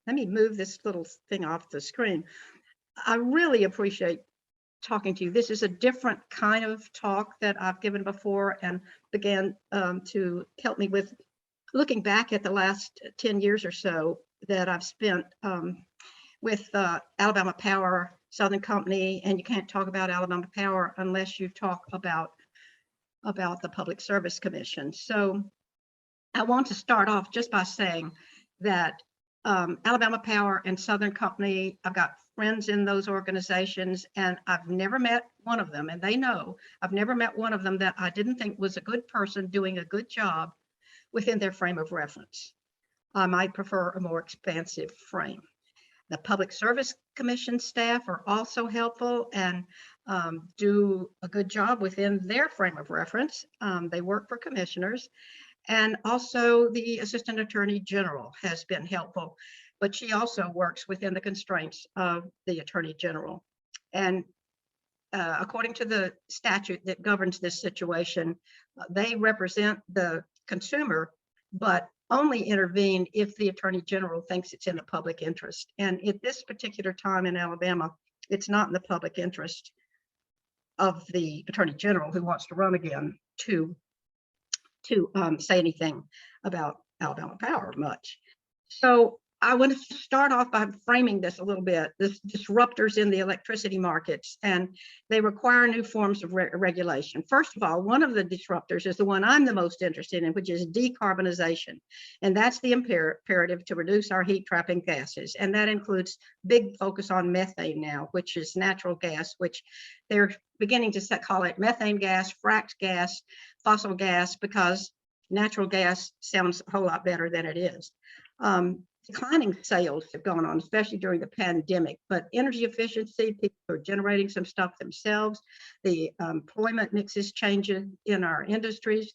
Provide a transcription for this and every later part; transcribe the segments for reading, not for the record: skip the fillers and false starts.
let me move this little thing off the screen. I really appreciate talking to you. This is a different kind of talk that I've given before, and began to help me with looking back at the last 10 years or so that I've spent with Alabama Power, Southern Company, and you can't talk about Alabama Power unless you talk about the Public Service Commission. So I want to start off just by saying that Alabama Power and Southern Company, I've got friends in those organizations, and I've never met one of them, and they know I've never met one of them that I didn't think was a good person doing a good job within their frame of reference. I might prefer a more expansive frame. The Public Service Commission staff are also helpful and do a good job within their frame of reference. They work for commissioners. And also the Assistant Attorney General has been helpful, but she also works within the constraints of the Attorney General. And according to the statute that governs this situation, they represent the consumer, but only intervene if the Attorney General thinks it's in the public interest. And at this particular time in Alabama, it's not in the public interest of the Attorney General who wants to run again to say anything about Alabama Power much. So I want to start off by framing this a little bit, this disruptors in the electricity markets, and they require new forms of regulation. First of all, one of the disruptors is the one I'm the most interested in, which is decarbonization. And that's the imperative to reduce our heat trapping gases. And that includes big focus on methane now, which is natural gas, which they're beginning to call it methane gas, fracked gas, fossil gas, because natural gas sounds a whole lot better than it is. Declining sales have gone on, especially during the pandemic, but energy efficiency, people are generating some stuff themselves. The employment mix is changing in our industries.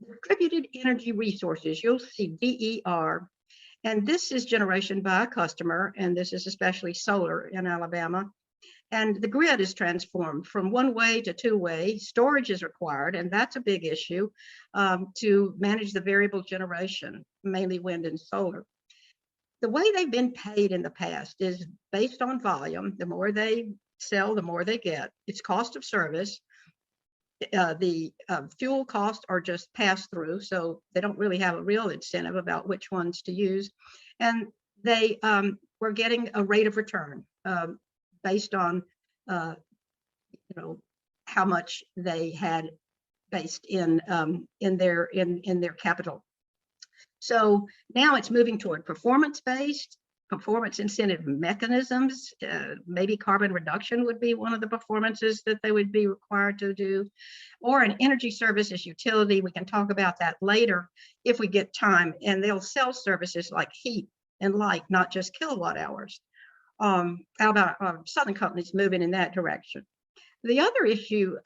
Distributed energy resources, you'll see DER, and this is generation by a customer, and this is especially solar in Alabama. And the grid is transformed from one-way to two-way. Storage is required, and that's a big issue to manage the variable generation, mainly wind and solar. The way they've been paid in the past is based on volume. The more they sell, the more they get. It's cost of service. The fuel costs are just passed through, so they don't really have a real incentive about which ones to use. And they were getting a rate of return based on how much they had based in their capital. So now it's moving toward performance-based, performance incentive mechanisms. Maybe carbon reduction would be one of the performances that they would be required to do, or an energy services utility. We can talk about that later if we get time. And they'll sell services like heat and light, not just kilowatt hours. Southern Company's moving in that direction. The other issue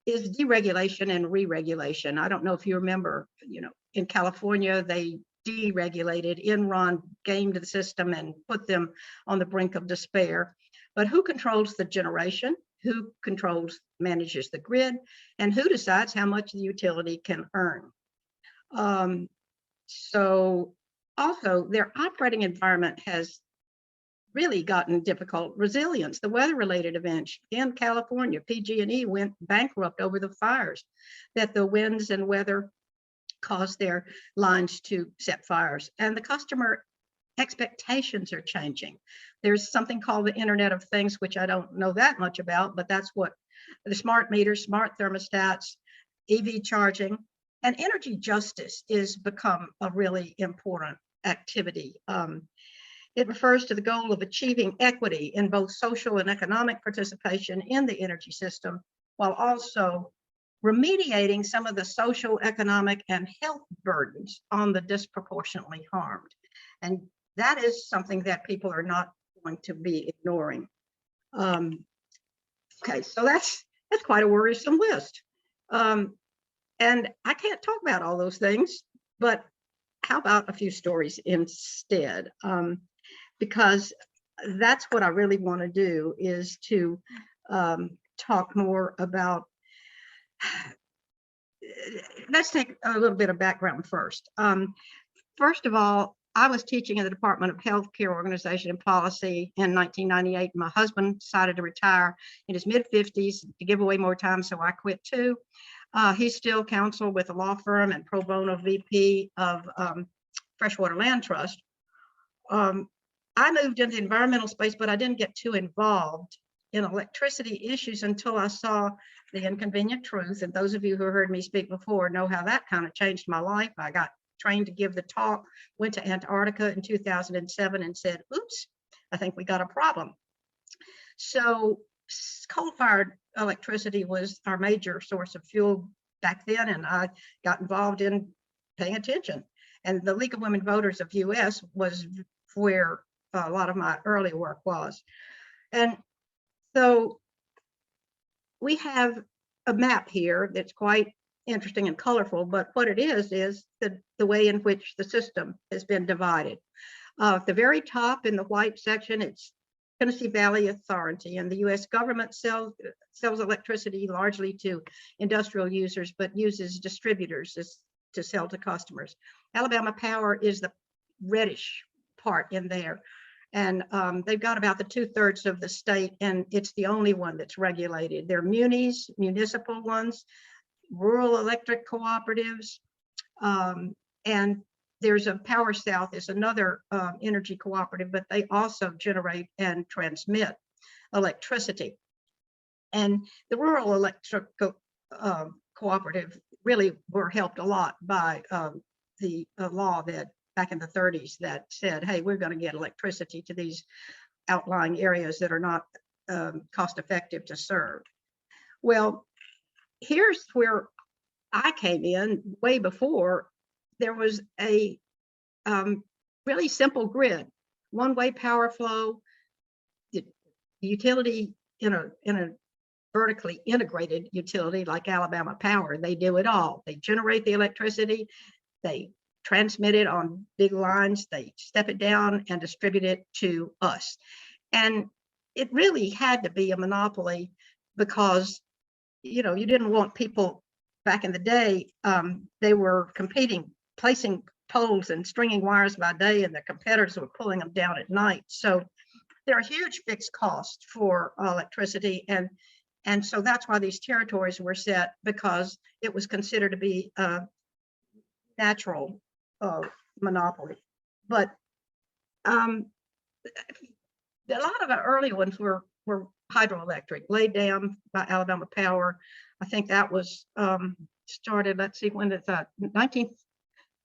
is deregulation and re-regulation. I don't know if you remember, in California, they deregulated. Enron gamed the system and put them on the brink of despair. But who controls the generation? Who manages the grid? And who decides how much the utility can earn? So also, their operating environment has really gotten difficult. Resilience, the weather-related events in California, PG&E went bankrupt over the fires that the winds and weather caused their lines to set fires. And the customer expectations are changing. There's something called the Internet of Things, which I don't know that much about, but that's what the smart meters, smart thermostats, EV charging, and energy justice is become a really important activity. It refers to the goal of achieving equity in both social and economic participation in the energy system, while also remediating some of the social, economic, and health burdens on the disproportionately harmed. And that is something that people are not going to be ignoring. Okay, so that's quite a worrisome list. And I can't talk about all those things, but how about a few stories instead? Because that's what I really want to do, is to talk more about, let's take a little bit of background first. First of all, I was teaching in the Department of Healthcare Organization and Policy in 1998. My husband decided to retire in his mid-50s to give away more time, so I quit too. He's still counsel with a law firm and pro bono VP of Freshwater Land Trust. I moved into the environmental space, but I didn't get too involved in electricity issues until I saw The Inconvenient Truth. And those of you who heard me speak before know how that kind of changed my life. I got trained to give the talk, went to Antarctica in 2007 and said, oops, I think we got a problem. So coal-fired electricity was our major source of fuel back then, and I got involved in paying attention. And the League of Women Voters of US was where a lot of my early work was. And so we have a map here that's quite interesting and colorful, but what it is the way in which the system has been divided. At the very top in the white section, it's Tennessee Valley Authority, and the US government sells electricity largely to industrial users, but uses distributors to sell to customers. Alabama Power is the reddish part in there. And they've got about the 2/3 of the state, and it's the only one that's regulated. There are munis, municipal ones, rural electric cooperatives, and there's a Power South is another energy cooperative, but they also generate and transmit electricity. And the rural electric cooperative really were helped a lot by the law that back in the 30s that said, hey, we're going to get electricity to these outlying areas that are not cost effective to serve. Well, here's where I came in way before. There was a really simple grid, one-way power flow, the utility in a vertically integrated utility like Alabama Power. They do it all. They generate the electricity, they transmit it on big lines, they step it down and distribute it to us. And it really had to be a monopoly because, you didn't want people back in the day, they were competing, placing poles and stringing wires by day, and the competitors were pulling them down at night. So there are huge fixed costs for electricity. And so that's why these territories were set, because it was considered to be a natural monopoly. But a lot of the early ones were hydroelectric, laid down by Alabama Power. I think that was started, let's see, when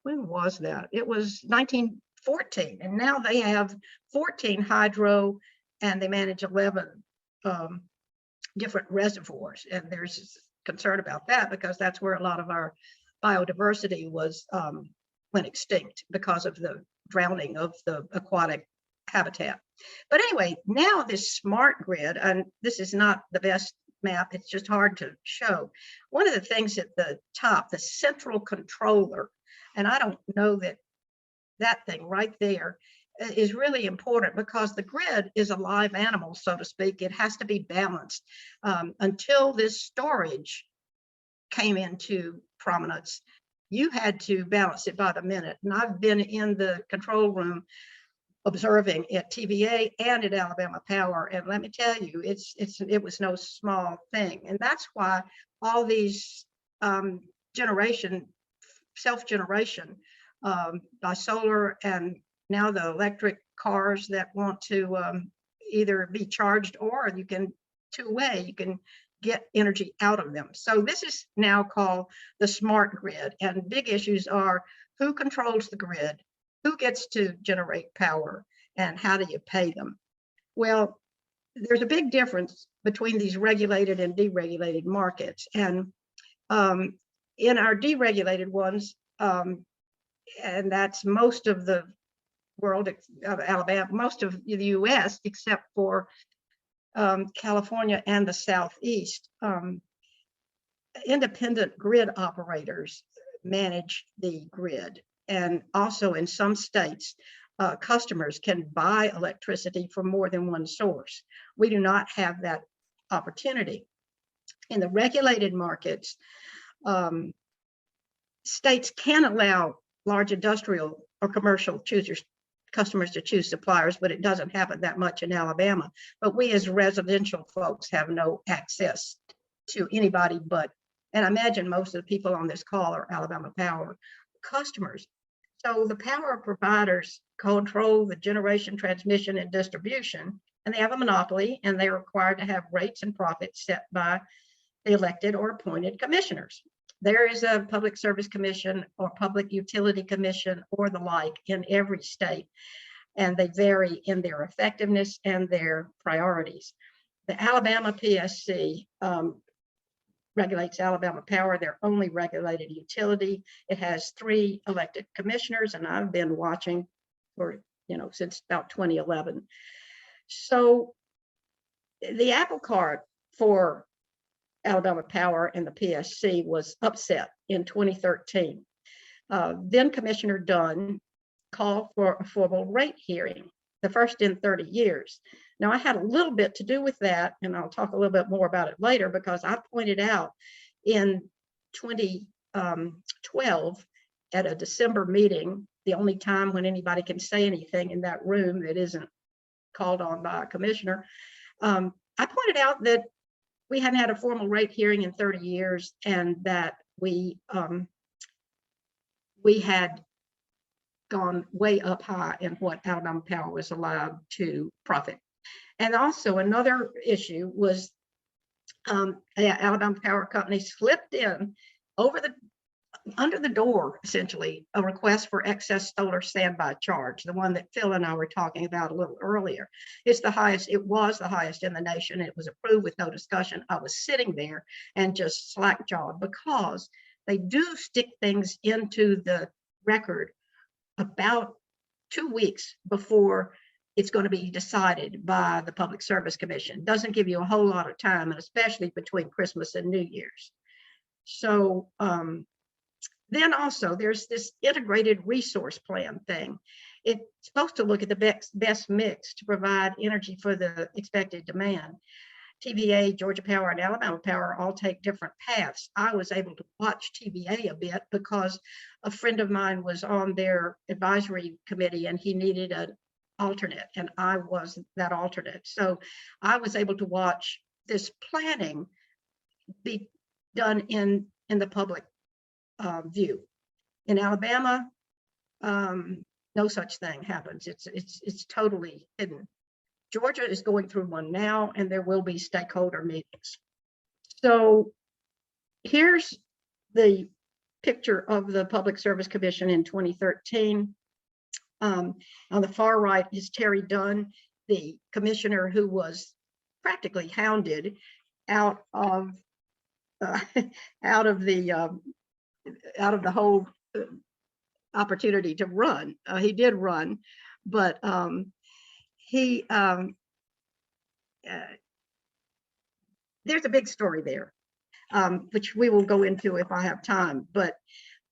was that? It was 1914, and now they have 14 hydro, and they manage 11 different reservoirs. And there's concern about that because that's where a lot of our biodiversity was went extinct because of the drowning of the aquatic habitat. But anyway, now this smart grid, and this is not the best map, it's just hard to show. One of the things at the top, the central controller, and I don't know that thing right there is really important because the grid is a live animal, so to speak. It has to be balanced. Until this storage came into prominence, you had to balance it by the minute. And I've been in the control room observing at TVA and at Alabama Power, and let me tell you, it was no small thing. And that's why all these self-generation by solar, and now the electric cars that want to either be charged, or you can two-way, you can get energy out of them. So this is now called the smart grid, and big issues are who controls the grid, who gets to generate power, and how do you pay them? Well, there's a big difference between these regulated and deregulated markets. And in our deregulated ones, and that's most of the world of Alabama, most of the US, except for California and the Southeast, independent grid operators manage the grid. And also in some states, customers can buy electricity from more than one source. We do not have that opportunity. In the regulated markets, states can allow large industrial or commercial customers to choose suppliers, but it doesn't happen that much in Alabama. But we as residential folks have no access to anybody but, and I imagine most of the people on this call are Alabama Power customers. So the power providers control the generation, transmission, and distribution, and they have a monopoly, and they're required to have rates and profits set by the elected or appointed commissioners. There is a public service commission or public utility commission or the like in every state, and they vary in their effectiveness and their priorities. The Alabama PSC regulates Alabama Power, their only regulated utility. It has 3 elected commissioners, and I've been watching for, since about 2011. So the apple cart for Alabama Power and the PSC was upset in 2013. Then Commissioner Dunn called for a formal rate hearing, the first in 30 years. Now, I had a little bit to do with that, and I'll talk a little bit more about it later, because I pointed out in 2012 at a December meeting, the only time when anybody can say anything in that room that isn't called on by a commissioner, I pointed out that we hadn't had a formal rate hearing in 30 years, and that we had gone way up high in what Alabama Power was allowed to profit. And also another issue was Alabama Power Company slipped in under the door, essentially, a request for excess solar standby charge, the one that Phil and I were talking about a little earlier. It's the highest, it was the highest in the nation. It was approved with no discussion. I was sitting there and just slack-jawed, because they do stick things into the record about 2 weeks before it's going to be decided by the Public Service Commission. Doesn't give you a whole lot of time, and especially between Christmas and New Year's. So then also there's this integrated resource plan thing. It's supposed to look at the best mix to provide energy for the expected demand. TVA, Georgia Power, and Alabama Power all take different paths. I was able to watch TVA a bit because a friend of mine was on their advisory committee and he needed an alternate, and I was that alternate. So I was able to watch this planning be done in the public view. In Alabama, no such thing happens. It's totally hidden. Georgia is going through one now, and there will be stakeholder meetings. So here's the picture of the Public Service Commission in 2013. On the far right is Terry Dunn, the commissioner who was practically hounded out of the whole opportunity to run. He did run, but there's a big story there, which we will go into if I have time. But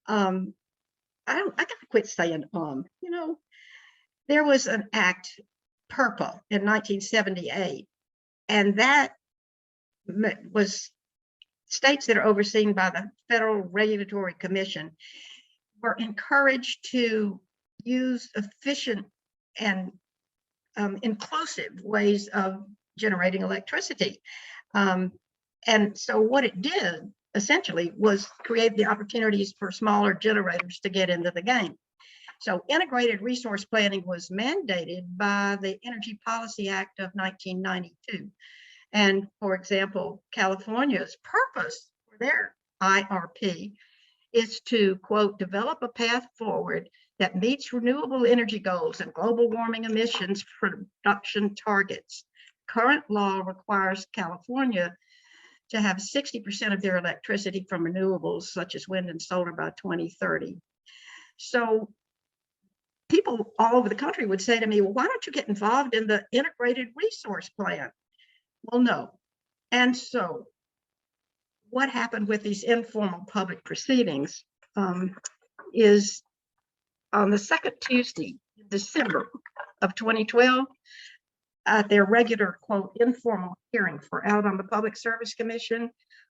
I gotta quit saying there was an act, PURPA, in 1978, and that was states that are overseen by the Federal Regulatory Commission were encouraged to use efficient and inclusive ways of generating electricity. And so what it did essentially was create the opportunities for smaller generators to get into the game. So integrated resource planning was mandated by the Energy Policy Act of 1992. And for example, California's purpose for their IRP is to, quote, develop a path forward that meets renewable energy goals and global warming emissions reduction targets. Current law requires California to have 60% of their electricity from renewables, such as wind and solar, by 2030. So people all over the country would say to me, well, why don't you get involved in the integrated resource plan? Well, no. And so what happened with these informal public proceedings is on the second Tuesday in December of 2012, at their regular, quote, informal hearing for Alabama Public Service Commission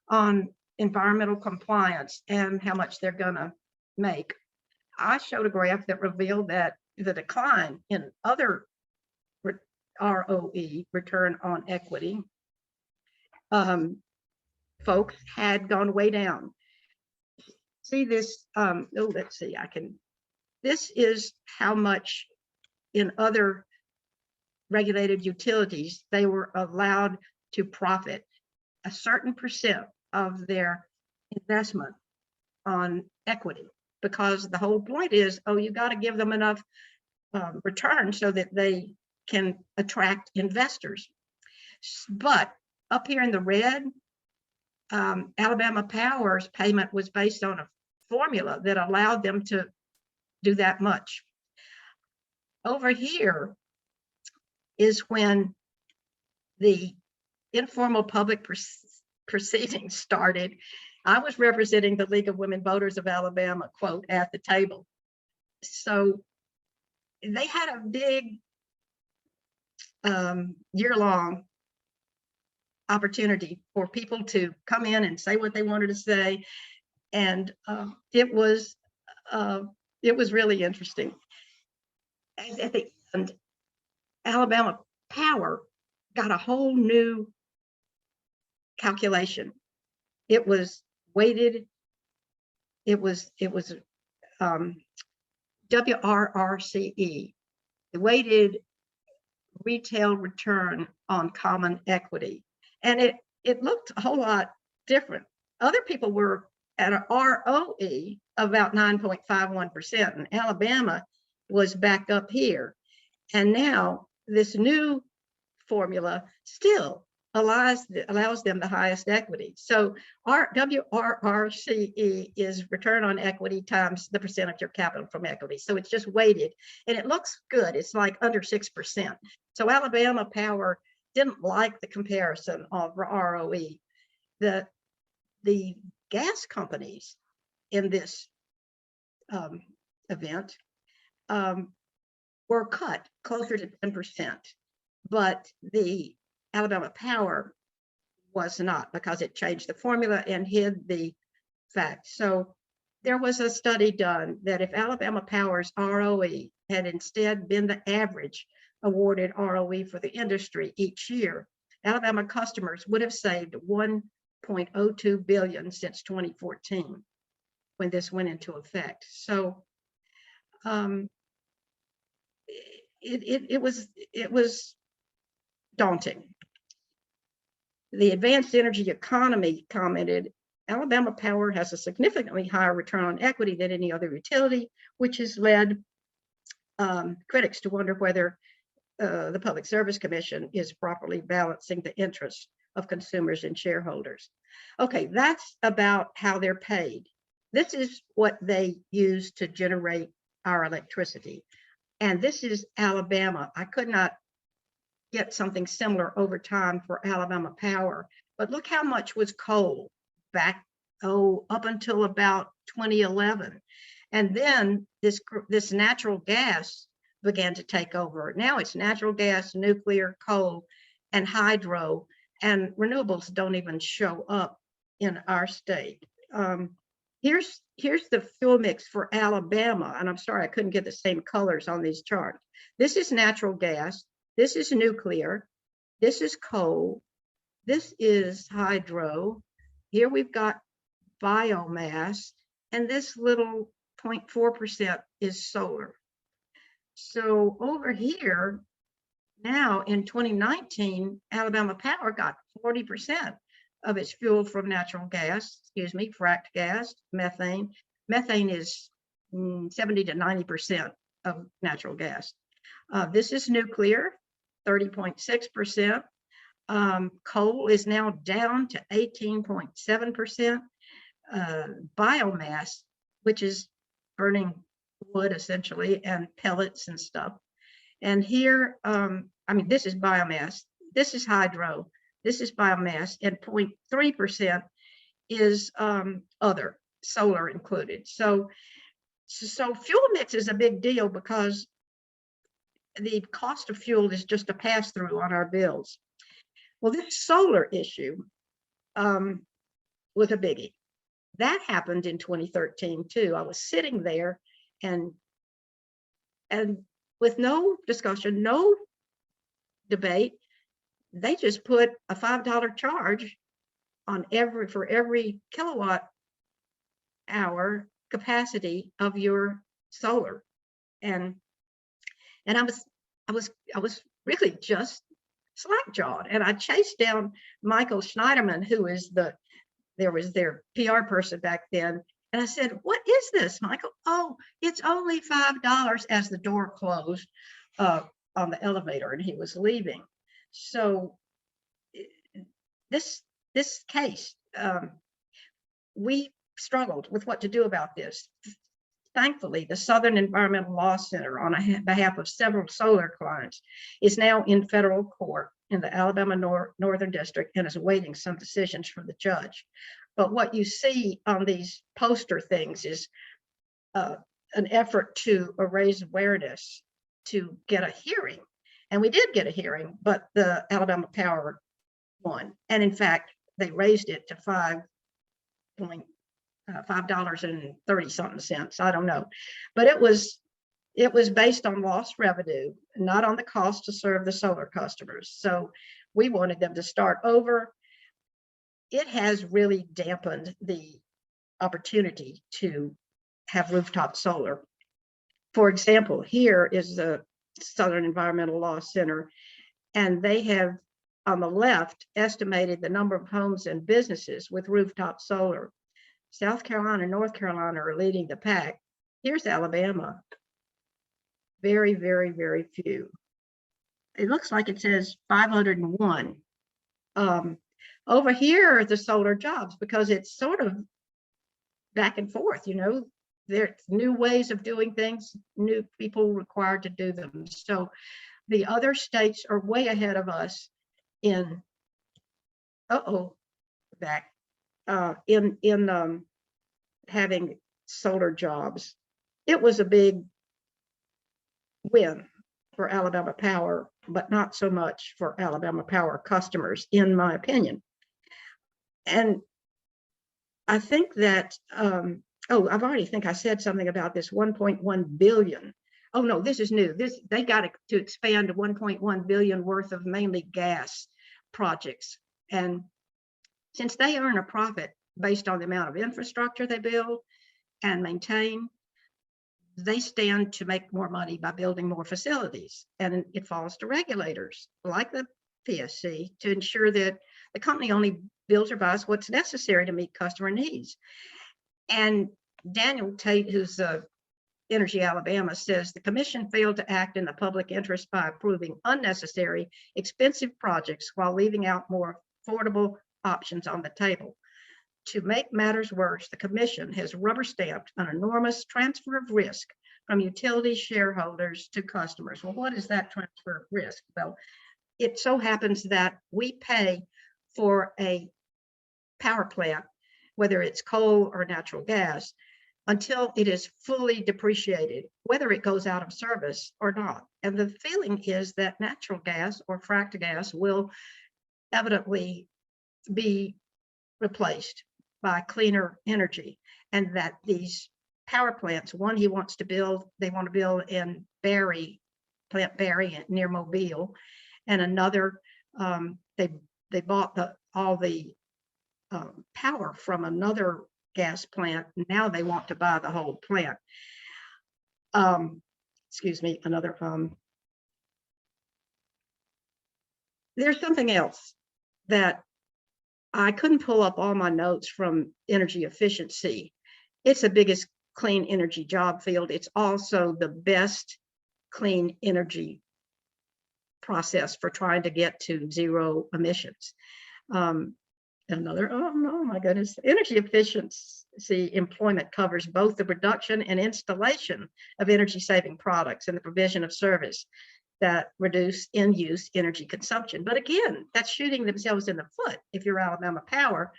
on environmental compliance and how much they're gonna make. I showed a graph that revealed that the decline in other ROE, return on equity, folks had gone way down. See this, let's see, this is how much in other regulated utilities they were allowed to profit a certain percent of their investment on equity, because the whole point is, oh, you got to give them enough return so that they can attract investors. But up here in the red, Alabama Power's payment was based on a formula that allowed them to do that much. Over here is when the informal public proceedings started. I was representing the League of Women Voters of Alabama, quote, at the table. So they had a big year-long opportunity for people to come in and say what they wanted to say, and it was really interesting. And at the end, Alabama Power got a whole new calculation. It was weighted. It was WRRCE, the weighted retail return on common equity, and it looked a whole lot different. Other people were at an ROE of about 9.51%, and Alabama was back up here. And now this new formula still allows them the highest equity. So WRRCE is return on equity times the percentage of capital from equity. So it's just weighted, and it looks good. It's like under 6%. So Alabama Power didn't like the comparison of ROE. The gas companies in this event were cut closer to 10%, but the Alabama Power was not, because it changed the formula and hid the fact. So there was a study done that if Alabama Power's ROE had instead been the average awarded ROE for the industry each year, Alabama customers would have saved $1.02 billion since 2014 when this went into effect. So it was daunting. The Advanced Energy Economy commented, Alabama Power has a significantly higher return on equity than any other utility, which has led critics to wonder whether the Public Service Commission is properly balancing the interests of consumers and shareholders. Okay, that's about how they're paid. This is what they use to generate our electricity. And this is Alabama. I could not get something similar over time for Alabama Power, but look how much was coal back, up until about 2011. And then this natural gas began to take over. Now it's natural gas, nuclear, coal, and hydro, and renewables don't even show up in our state. Here's the fuel mix for Alabama, and I'm sorry I couldn't get the same colors on these charts. This is natural gas, this is nuclear, this is coal, this is hydro, here we've got biomass, and this little 0.4% is solar. So over here, now in 2019, Alabama Power got 40% of its fuel from natural gas, fracked gas, methane. Methane is 70 to 90% of natural gas. This is nuclear, 30.6%. Coal is now down to 18.7%. Biomass, which is burning wood essentially, and pellets and stuff. And here, this is biomass, this is hydro, this is biomass, and 0.3% is other, solar included. So fuel mix is a big deal because the cost of fuel is just a pass-through on our bills. Well, this solar issue was a biggie. That happened in 2013 too. I was sitting there and with no discussion, no debate, they just put a $5 charge on for every kilowatt hour capacity of your solar. And I was really just slack-jawed. And I chased down Michael Schneiderman, who is their PR person back then. And I said, "What is this, Michael?" "Oh, it's only $5," as the door closed on the elevator and he was leaving. So this case, we struggled with what to do about this. Thankfully, the Southern Environmental Law Center, on behalf of several solar clients, is now in federal court in the Alabama Northern District and is awaiting some decisions from the judge. But what you see on these poster things is an effort to raise awareness, to get a hearing. And we did get a hearing, but the Alabama Power won. And in fact, they raised it to $5.30-something. I don't know, but it was based on lost revenue, not on the cost to serve the solar customers. So we wanted them to start over. It has really dampened the opportunity to have rooftop solar. For example, here is the Southern Environmental Law Center, and they have on the left estimated the number of homes and businesses with rooftop solar. South Carolina and North Carolina are leading the pack. Here's Alabama. Very, very, very few. It looks like it says 501. Over here are the solar jobs, because it's sort of back and forth, you know. There's new ways of doing things, new people required to do them. So the other states are way ahead of us in having solar jobs. It was a big win for Alabama Power, but not so much for Alabama Power customers, in my opinion. And I think that, I've already think I said something about this 1.1 billion. Oh no, this is new. They got to expand to 1.1 billion worth of mainly gas projects. And since they earn a profit based on the amount of infrastructure they build and maintain, they stand to make more money by building more facilities. And it falls to regulators like the PSC to ensure that the company only builds or buys what's necessary to meet customer needs. And Daniel Tate, who's Energy Alabama, says the commission failed to act in the public interest by approving unnecessary, expensive projects while leaving out more affordable options on the table. To make matters worse, the commission has rubber-stamped an enormous transfer of risk from utility shareholders to customers. Well, what is that transfer of risk? Well, it so happens that we pay for a power plant, whether it's coal or natural gas, until it is fully depreciated, whether it goes out of service or not. And the feeling is that natural gas or fracked gas will evidently be replaced by cleaner energy, and that these power plants, one they want to build in Plant Barry near Mobile, and another they bought all the power from another gas plant. Now they want to buy the whole plant. There's something else that I couldn't pull up all my notes from energy efficiency. It's the biggest clean energy job field. It's also the best clean energy process for trying to get to zero emissions. Oh my goodness, energy efficiency employment covers both the production and installation of energy saving products and the provision of service that reduce in-use energy consumption. But again, that's shooting themselves in the foot if you're Alabama Power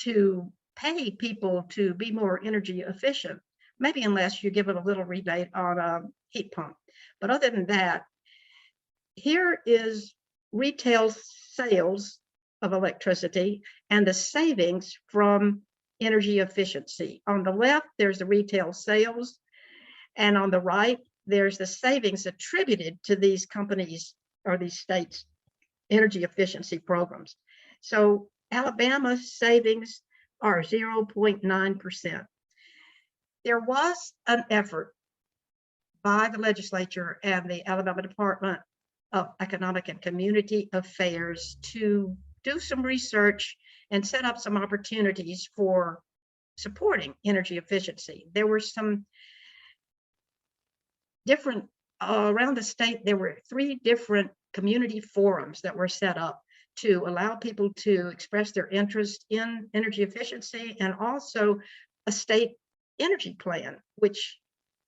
to pay people to be more energy efficient, maybe unless you give it a little rebate on a heat pump. But other than that, here is retail sales of electricity and the savings from energy efficiency. On the left, there's the retail sales, And on the right, there's the savings attributed to these companies or these states' energy efficiency programs. So Alabama's savings are 0.9%. There was an effort by the legislature and the Alabama Department of Economic and Community Affairs to do some research and set up some opportunities for supporting energy efficiency. There were some different, around the state, there were 3 different community forums that were set up to allow people to express their interest in energy efficiency, and also a state energy plan, which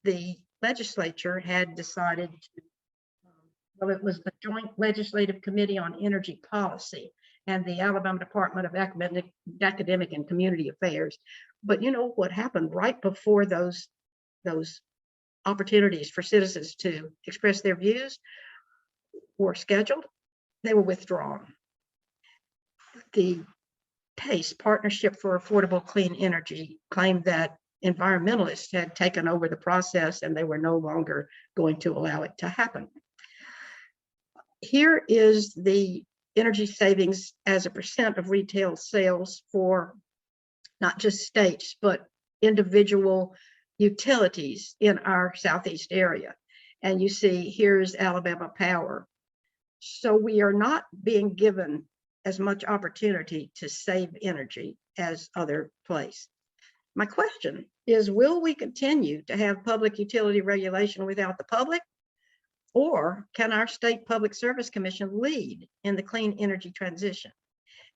the legislature had decided to, well, it was the Joint Legislative Committee on Energy Policy and the Alabama Department of Academic and Community Affairs. But you know what happened right before those opportunities for citizens to express their views were scheduled? They were withdrawn. The PACE, Partnership for Affordable Clean Energy, claimed that environmentalists had taken over the process and they were no longer going to allow it to happen. Here is the energy savings as a percent of retail sales for not just states, but individual utilities in our Southeast area. And you see, here's Alabama Power. So we are not being given as much opportunity to save energy as other places. My question is, will we continue to have public utility regulation without the public? Or can our state public service commission lead in the clean energy transition?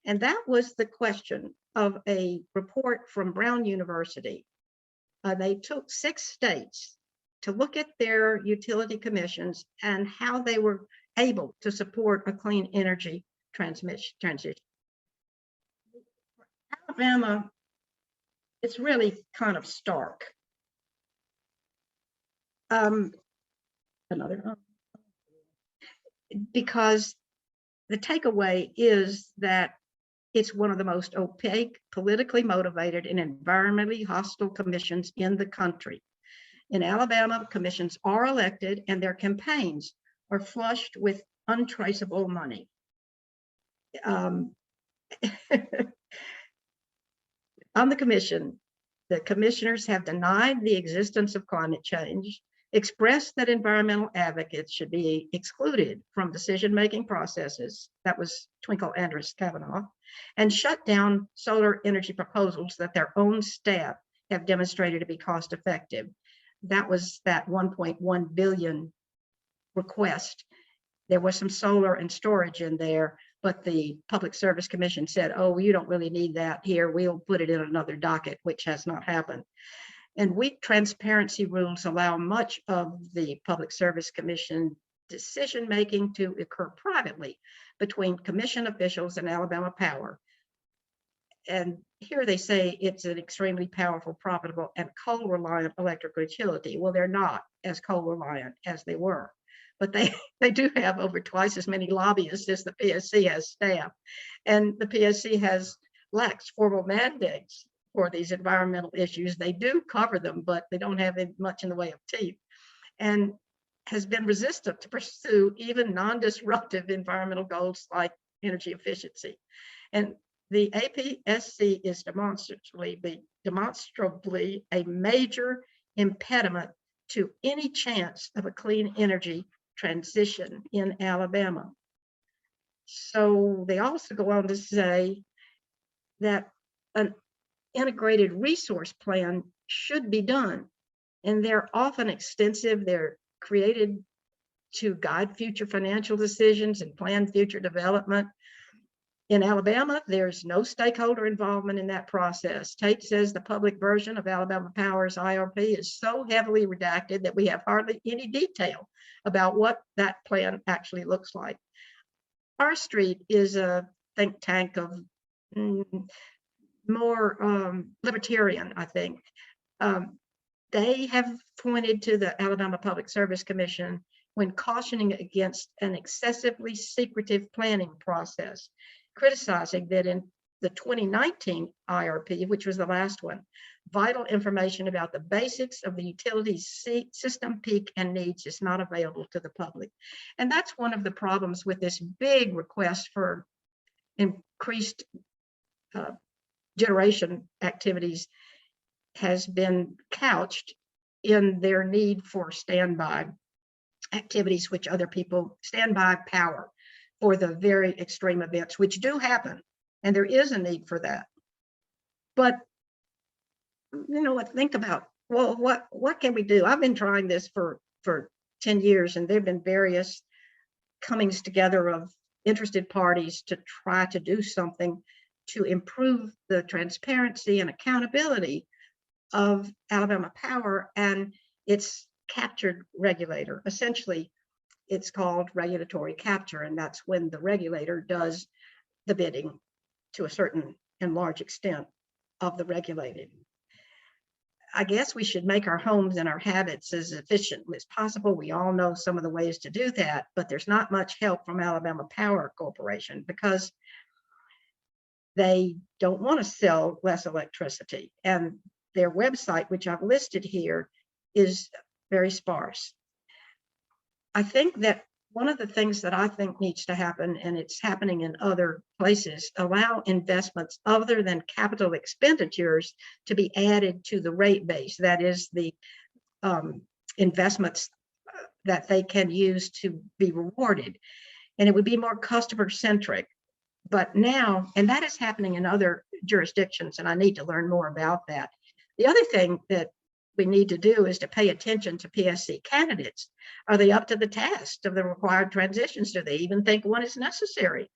And that was the question of a report from Brown University. They took 6 states to look at their utility commissions and how they were able to support a clean energy transition. Alabama, it's really kind of stark. Because the takeaway is that it's one of the most opaque, politically motivated, and environmentally hostile commissions in the country. In Alabama, commissions are elected and their campaigns are flushed with untraceable money. On the commission, the commissioners have denied the existence of climate change, expressed that environmental advocates should be excluded from decision-making processes, that was Twinkle Andress Kavanaugh, and shut down solar energy proposals that their own staff have demonstrated to be cost-effective. That was that 1.1 billion request. There was some solar and storage in there, but the Public Service Commission said, oh, you don't really need that here. We'll put it in another docket, which has not happened. And weak transparency rules allow much of the Public Service Commission decision-making to occur privately between commission officials and Alabama Power. And here they say it's an extremely powerful, profitable, and coal-reliant electric utility. Well, they're not as coal-reliant as they were, but they do have over twice as many lobbyists as the PSC has staff. And the PSC lacks formal mandates for these environmental issues. They do cover them, but they don't have much in the way of teeth, and has been resistant to pursue even non-disruptive environmental goals like energy efficiency. And the APSC is demonstrably a major impediment to any chance of a clean energy transition in Alabama. So they also go on to say that an integrated resource plan should be done, and they're often extensive. They're created to guide future financial decisions and plan future development. In Alabama, there's no stakeholder involvement in that process. Tate says the public version of Alabama Power's IRP is so heavily redacted that we have hardly any detail about what that plan actually looks like. R Street is a think tank of more libertarian, I think. They have pointed to the Alabama Public Service Commission when cautioning against an excessively secretive planning process, criticizing that in the 2019 IRP, which was the last one, vital information about the basics of the utility system peak and needs is not available to the public. And that's one of the problems with this big request for increased generation activities, has been couched in their need for standby activities, which other people, standby power for the very extreme events, which do happen. And there is a need for that. But, you know what, think about, well, what can we do? I've been trying this for 10 years, and there've been various comings together of interested parties to try to do something to improve the transparency and accountability of Alabama Power and its captured regulator. Essentially, it's called regulatory capture, and that's when the regulator does the bidding to a certain and large extent of the regulated. I guess we should make our homes and our habits as efficient as possible. We all know some of the ways to do that, but there's not much help from Alabama Power Corporation because they don't want to sell less electricity. And their website, which I've listed here, is very sparse. I think that one of the things that I think needs to happen, and it's happening in other places, allow investments other than capital expenditures to be added to the rate base. That is the investments that they can use to be rewarded. And it would be more customer centric. But now, and that is happening in other jurisdictions, and I need to learn more about that. The other thing that we need to do is to pay attention to PSC candidates. Are they up to the task of the required transitions? Do they even think one is necessary?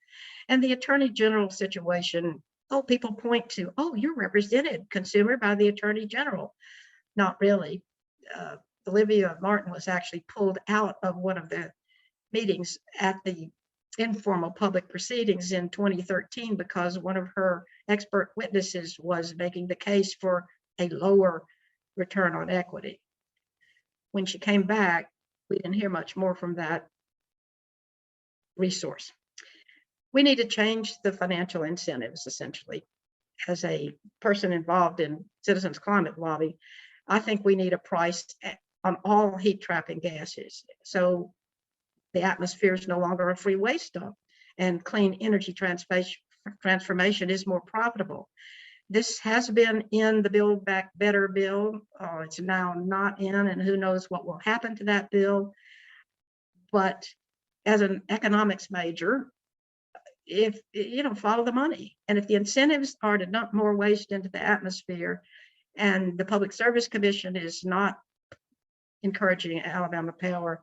And the Attorney General situation, oh, people point to, oh, you're represented, consumer, by the Attorney General. Not really. Olivia Martin was actually pulled out of one of the meetings at the Informal public proceedings in 2013 because one of her expert witnesses was making the case for a lower return on equity. When she came back, we didn't hear much more from that resource. We need to change the financial incentives, essentially. As a person involved in Citizens Climate Lobby, I think we need a price on all heat trapping gases. So the atmosphere is no longer a free waste dump, and clean energy transformation is more profitable. This has been in the Build Back Better bill. It's now not in, and who knows what will happen to that bill. But as an economics major, if follow the money, and if the incentives are to dump more waste into the atmosphere, and the Public Service Commission is not encouraging Alabama Power,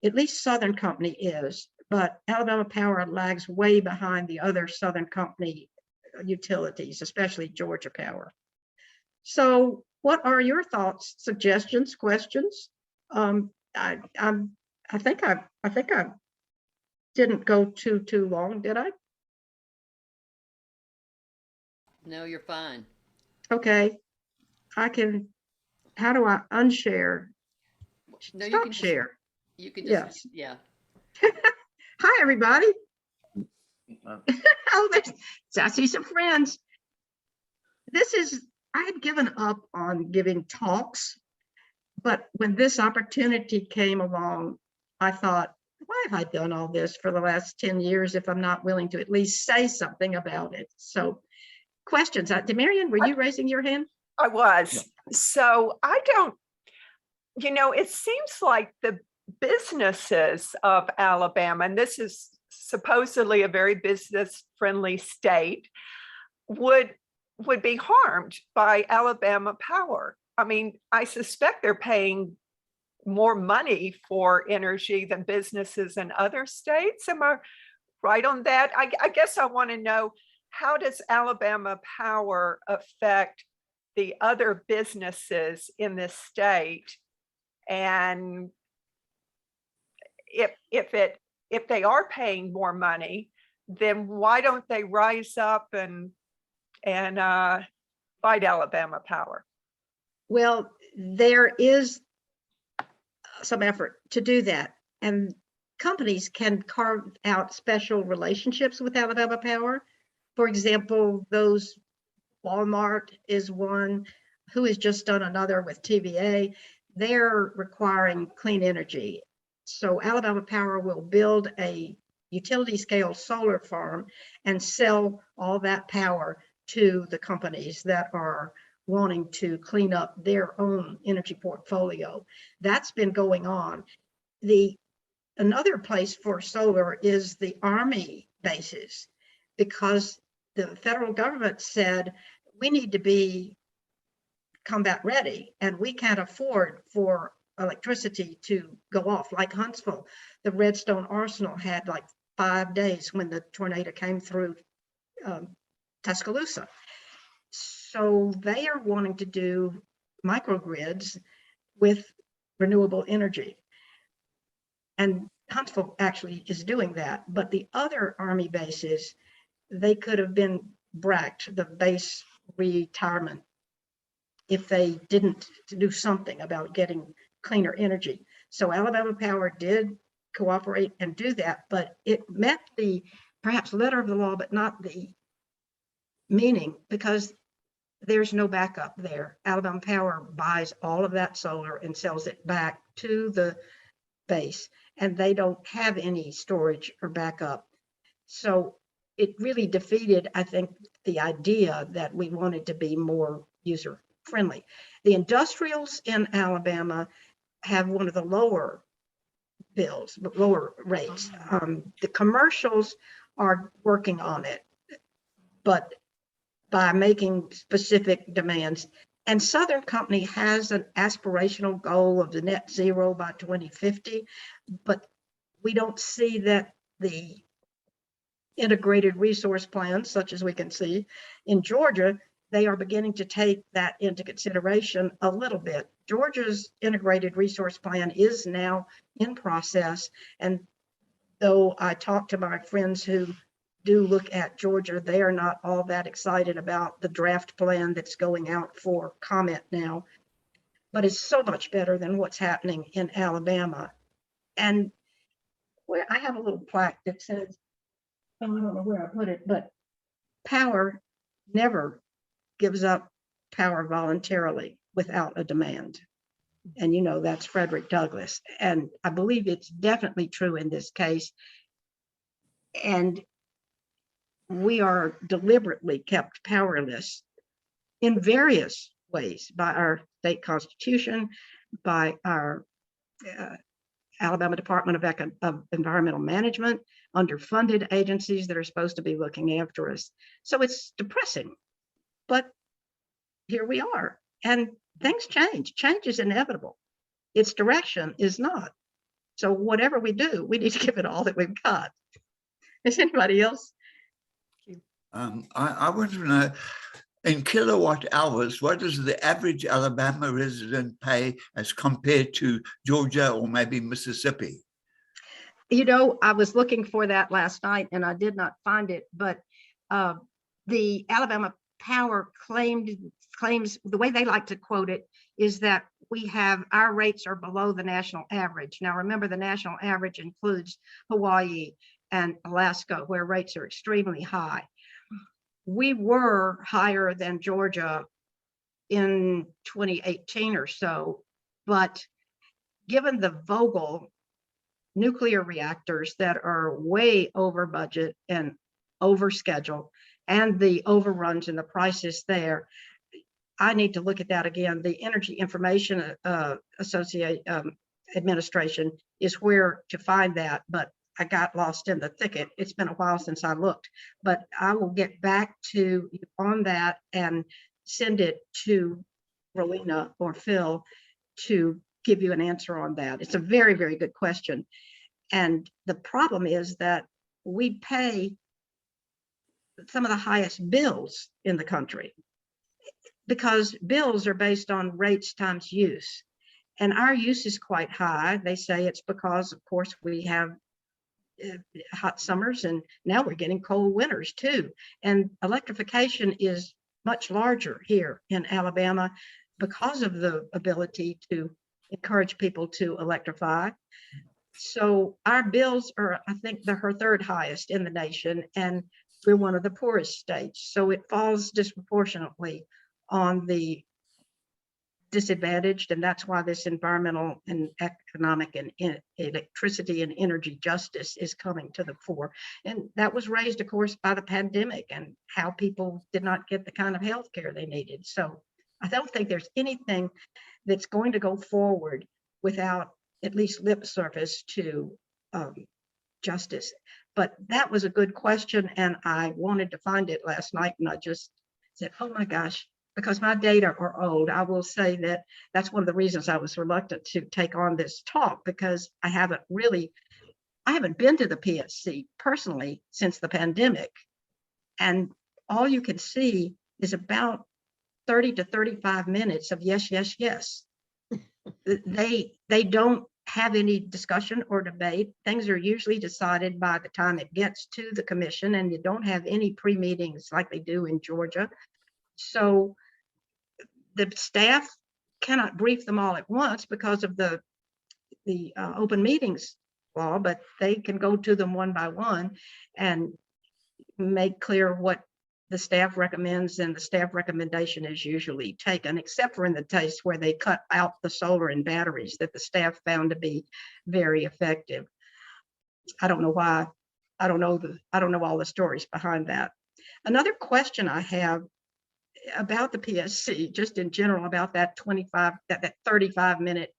at least Southern Company is, but Alabama Power lags way behind the other Southern Company utilities, especially Georgia Power. So what are your thoughts, suggestions, questions? I think I didn't go too long, did I? No, you're fine. Okay. How do I unshare? No, Stop share. You can just, yes. Yeah. Hi, everybody. Oh, I see some friends. I had given up on giving talks, but when this opportunity came along, I thought, why have I done all this for the last 10 years if I'm not willing to at least say something about it? So questions. Demarian, were you raising your hand? I was. So I don't, it seems like the businesses of Alabama, and this is supposedly a very business-friendly state, would be harmed by Alabama Power. I mean, I suspect they're paying more money for energy than businesses in other states. Am I right on that? I guess I want to know, how does Alabama Power affect the other businesses in this state? And if they are paying more money, then why don't they rise up and fight Alabama Power? Well, there is some effort to do that, and companies can carve out special relationships with Alabama Power. For example, those Walmart is one, who has just done another with TVA. They're requiring clean energy. So Alabama Power will build a utility scale solar farm and sell all that power to the companies that are wanting to clean up their own energy portfolio. That's been going on. Another place for solar is the Army bases, because the federal government said we need to be combat ready and we can't afford for electricity to go off. Like Huntsville, the Redstone Arsenal had like 5 days when the tornado came through Tuscaloosa. So they are wanting to do microgrids with renewable energy. And Huntsville actually is doing that. But the other Army bases, they could have been BRAC'd, the base retirement, if they didn't do something about getting cleaner energy. So Alabama Power did cooperate and do that, but it met the perhaps letter of the law, but not the meaning, because there's no backup there. Alabama Power buys all of that solar and sells it back to the base, and they don't have any storage or backup. So it really defeated, I think, the idea that we wanted to be more user friendly. The industrials in Alabama have one of the lower bills, but lower rates. The commercials are working on it, but by making specific demands. And Southern Company has an aspirational goal of the net zero by 2050, but we don't see that the integrated resource plans, such as we can see in Georgia, they are beginning to take that into consideration a little bit. Georgia's integrated resource plan is now in process. And though I talk to my friends who do look at Georgia, they are not all that excited about the draft plan that's going out for comment now. But it's so much better than what's happening in Alabama. And where I have a little plaque that says, I don't know where I put it, but power never gives up power voluntarily without a demand. And you know, that's Frederick Douglass. And I believe it's definitely true in this case. And we are deliberately kept powerless in various ways by our state constitution, by our Alabama Department of Environmental Management, underfunded agencies that are supposed to be looking after us. So it's depressing, but here we are. And things change. Change is inevitable. Its direction is not. So whatever we do, we need to give it all that we've got. Is anybody else? I want to know, in kilowatt hours, what does the average Alabama resident pay as compared to Georgia or maybe Mississippi? You know, I was looking for that last night and I did not find it, but the Alabama Power claims, the way they like to quote it is that our rates are below the national average. Now, remember, the national average includes Hawaii and Alaska, where rates are extremely high. We were higher than Georgia in 2018 or so, but given the Vogtle nuclear reactors that are way over budget and over schedule and the overruns and the prices there, I need to look at that again. The Energy Information Administration is where to find that, but I got lost in the thicket. It's been a while since I looked, but I will get back to you on that and send it to Rowena or Phil to give you an answer on that. It's a very, very good question. And the problem is that we pay some of the highest bills in the country because bills are based on rates times use. And our use is quite high. They say it's because, of course, we have hot summers and now we're getting cold winters too. And electrification is much larger here in Alabama because of the ability to encourage people to electrify. So our bills are, I think, they're her third highest in the nation. And we're one of the poorest states. So it falls disproportionately on the disadvantaged, and that's why this environmental and economic and electricity and energy justice is coming to the fore. And that was raised, of course, by the pandemic and how people did not get the kind of health care they needed. So I don't think there's anything that's going to go forward without at least lip service to justice. But that was a good question, and I wanted to find it last night, and I just said, oh my gosh, because my data are old. I will say that that's one of the reasons I was reluctant to take on this talk, because I haven't been to the PSC personally since the pandemic. And all you can see is about 30 to 35 minutes of yes, yes, yes. They don't have any discussion or debate. Things are usually decided by the time it gets to the commission, and you don't have any pre-meetings like they do in Georgia. So the staff cannot brief them all at once because of the open meetings law, but they can go to them one by one and make clear what the staff recommends, and the staff recommendation is usually taken, except for in the case where they cut out the solar and batteries that the staff found to be very effective. I don't know why. I don't know all the stories behind that. Another question I have about the PSC, just in general, about that 35-minute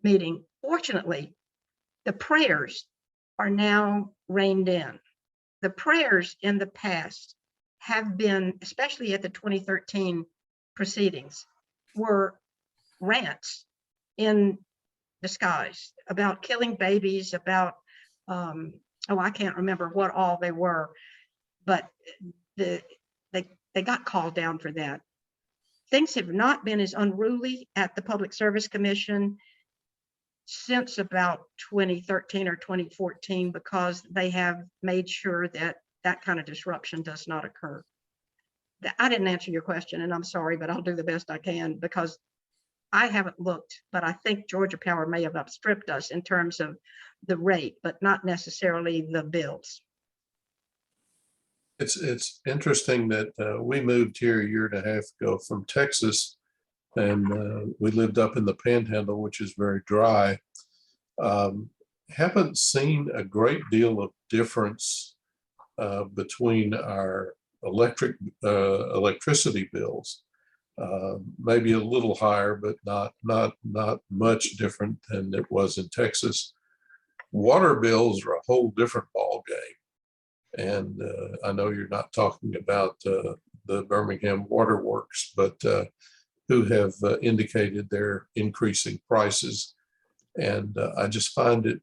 meeting. Fortunately, the prayers are now reined in. The prayers in the past have been, especially at the 2013 proceedings, were rants in disguise about killing babies, about, I can't remember what all they were, but they got called down for that. Things have not been as unruly at the Public Service Commission since about 2013 or 2014, because they have made sure that that kind of disruption does not occur. I didn't answer your question, and I'm sorry, but I'll do the best I can, because I haven't looked, but I think Georgia Power may have outstripped us in terms of the rate, but not necessarily the bills. It's interesting that we moved here a year and a half ago from Texas, and we lived up in the Panhandle, which is very dry. Haven't seen a great deal of difference between our electricity bills. Maybe a little higher, but not much different than it was in Texas. Water bills are a whole different ball game. And I know you're not talking about the Birmingham Water Works, but who have indicated they're increasing prices. And I just find it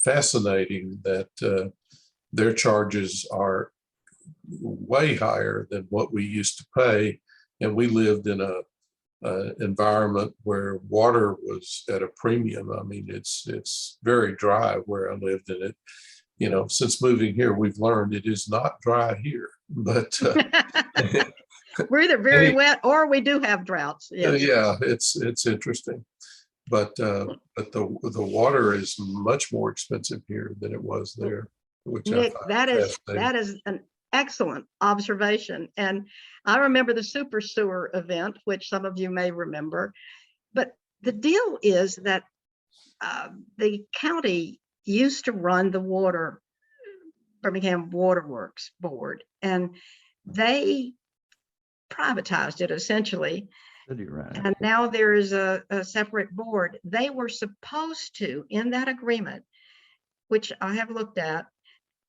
fascinating that their charges are way higher than what we used to pay. And we lived in an environment where water was at a premium. I mean, it's very dry where I lived in it. You know, since moving here, we've learned it is not dry here, but we're either very wet or we do have droughts. Yes. Yeah, it's interesting, but the water is much more expensive here than it was there. Which Nick, that is an excellent observation, and I remember the super sewer event, which some of you may remember. But the deal is that the county used to run the Birmingham Water Works Board, and they privatized it essentially. Right. And now there is a separate board. They were supposed to, in that agreement, which I have looked at,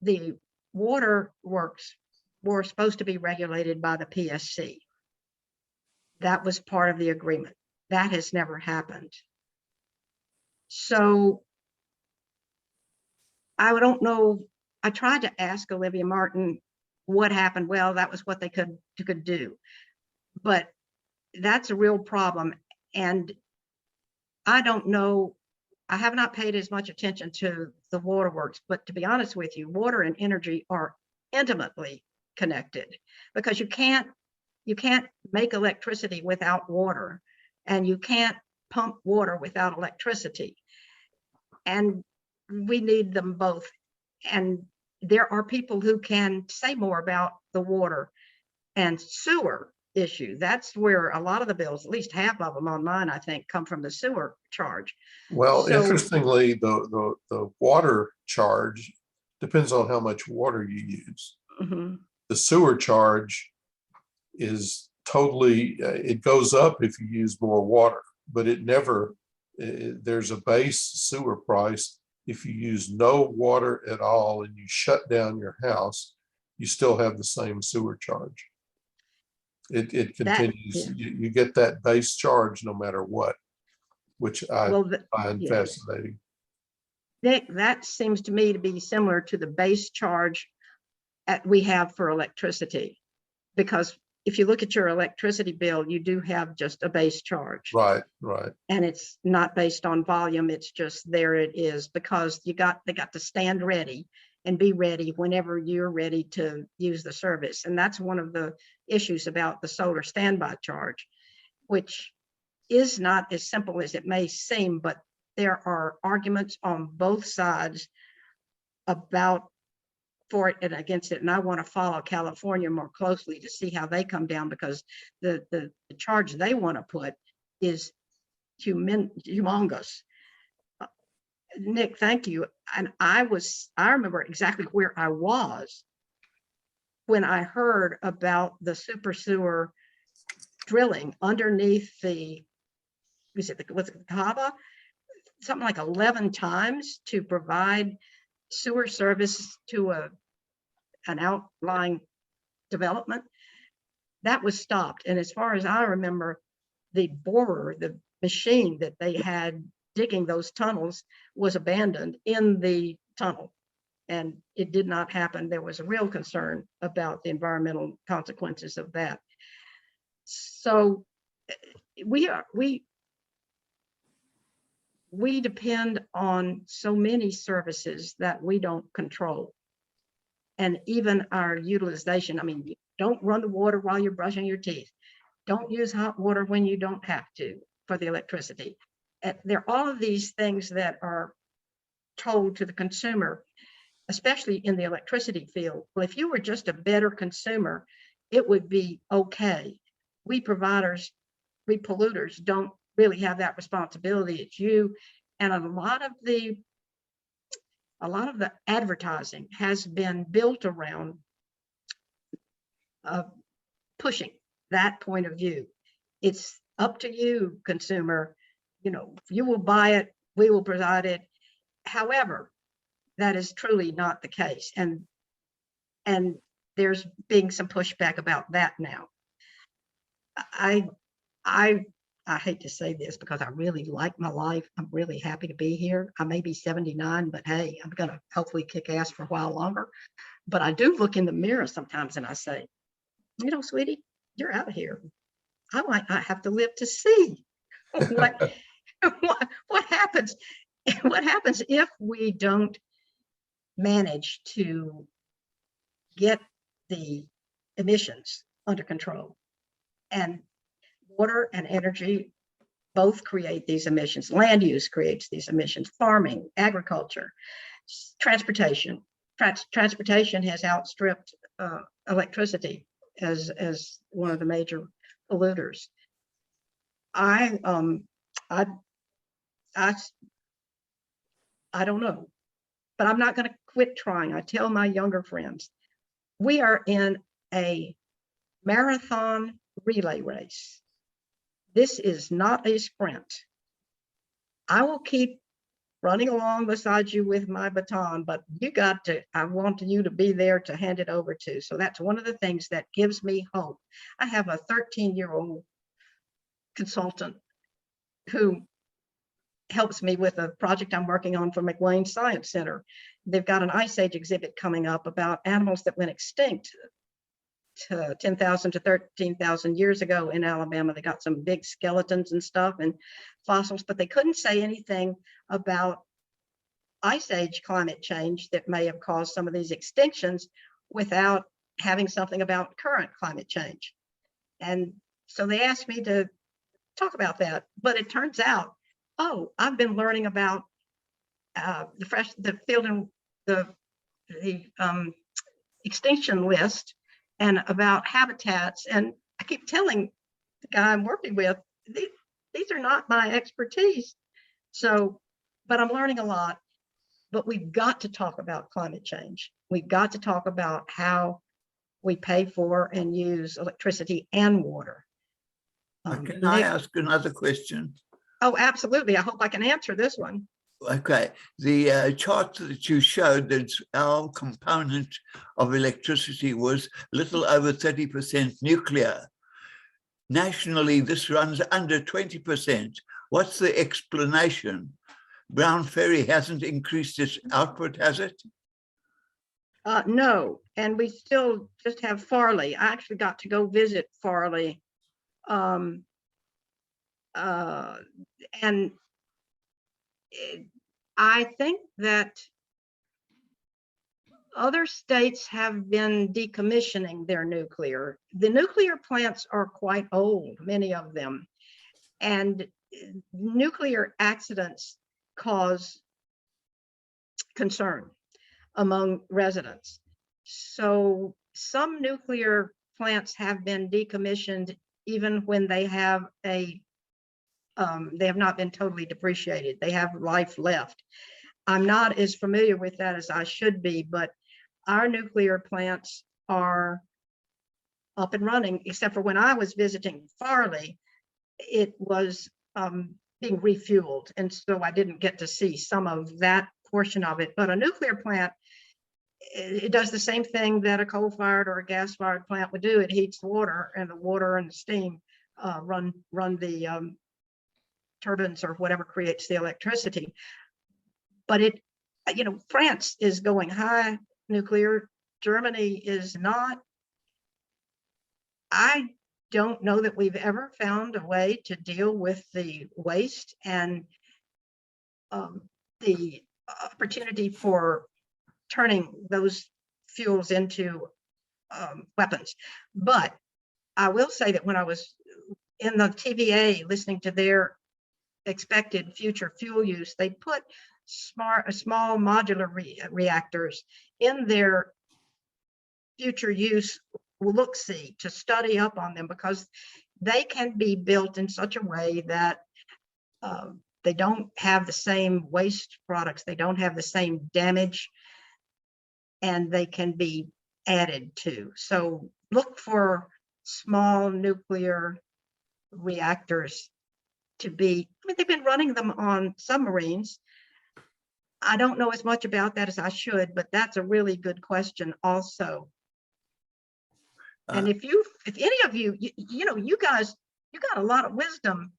the water works were supposed to be regulated by the PSC. That was part of the agreement. That has never happened. So I don't know. I tried to ask Olivia Martin what happened. Well, that was what they could do, but that's a real problem. And I don't know. I have not paid as much attention to the waterworks, but to be honest with you, water and energy are intimately connected, because you can't make electricity without water, and you can't pump water without electricity. And we need them both. And there are people who can say more about the water and sewer issue. That's where a lot of the bills, at least half of them on mine, I think, come from the sewer charge. Well, So- interestingly, the water charge depends on how much water you use. Mhm. The sewer charge is totally, it goes up if you use more water, but it never, there's a base sewer price. If you use no water at all and you shut down your house, you still have the same sewer charge. It continues, yeah. you get that base charge no matter what, which I Well, find yeah. fascinating. That seems to me to be similar to the base charge we have for electricity, because if you look at your electricity bill, you do have just a base charge. Right. And it's not based on volume. It's just there it is, because they got to stand ready and be ready whenever you're ready to use the service. And that's one of the issues about the solar standby charge, which is not as simple as it may seem, but there are arguments on both sides about for it and against it. And I want to follow California more closely to see how they come down, because the charge they want to put is humongous. Nick, thank you. And I remember exactly where I was when I heard about the super sewer drilling underneath the, was it Cava? Something like 11 times to provide sewer service to an outlying development. That was stopped. And as far as I remember, the borer, the machine that they had digging those tunnels, was abandoned in the tunnel, and it did not happen. There was a real concern about the environmental consequences of that. So we depend on so many services that we don't control, and even our utilization. I mean, don't run the water while you're brushing your teeth. Don't use hot water when you don't have to for the electricity. And there are all of these things that are told to the consumer, especially in the electricity field. Well, if you were just a better consumer, it would be okay. We providers, we polluters don't really have that responsibility. It's you. And a lot of the advertising has been built around pushing that point of view. It's up to you, consumer. You know, you will buy it, we will provide it. However, that is truly not the case. And there's being some pushback about that now. I hate to say this because I really like my life. I'm really happy to be here. I may be 79, but hey, I'm gonna hopefully kick ass for a while longer. But I do look in the mirror sometimes and I say, you know, sweetie, you're out of here. I might not have to live to see what happens. What happens if we don't manage to get the emissions under control? And water and energy both create these emissions. Land use creates these emissions. Farming, agriculture, transportation. Transportation has outstripped electricity as one of the major polluters. I don't know, but I'm not going to quit trying. I tell my younger friends, we are in a marathon relay race. This is not a sprint. I will keep running along beside you with my baton, but I want you to be there to hand it over to. So that's one of the things that gives me hope. I have a 13-year-old consultant who helps me with a project I'm working on for McWane Science Center. They've got an Ice Age exhibit coming up about animals that went extinct 10,000 to 13,000 years ago in Alabama. They got some big skeletons and stuff and fossils, but they couldn't say anything about Ice Age climate change that may have caused some of these extinctions without having something about current climate change. And so they asked me to talk about that, but it turns out, oh, I've been learning about the extinction list and about habitats. And I keep telling the guy I'm working with, these are not my expertise. So, but I'm learning a lot. But we've got to talk about climate change. We've got to talk about how we pay for and use electricity and water. Can I ask another question? Oh, absolutely. I hope I can answer this one. Okay, the chart that you showed that our component of electricity was little over 30% nuclear. Nationally, this runs under 20%. What's the explanation? Brown Ferry hasn't increased its output, has it? No, and we still just have Farley. I actually got to go visit Farley. And I think that other states have been decommissioning their nuclear. The nuclear plants are quite old, many of them, and nuclear accidents cause concern among residents. So some nuclear plants have been decommissioned even when they have not been totally depreciated. They have life left. I'm not as familiar with that as I should be, but our nuclear plants are up and running, except for when I was visiting Farley, it was being refueled. And so I didn't get to see some of that portion of it. But a nuclear plant, it does the same thing that a coal-fired or a gas-fired plant would do. It heats the water, and the steam run the turbines or whatever creates the electricity. But France is going high nuclear. Germany is not. I don't know that we've ever found a way to deal with the waste and the opportunity for turning those fuels into weapons. But I will say that when I was in the TVA listening to their expected future fuel use, they put small modular reactors in their future use look-see to study up on them, because they can be built in such a way that they don't have the same waste products, they don't have the same damage, and they can be added to. So look for small nuclear reactors to be, they've been running them on submarines. I don't know as much about that as I should, but that's a really good question also. And if any of you, you guys, you got a lot of wisdom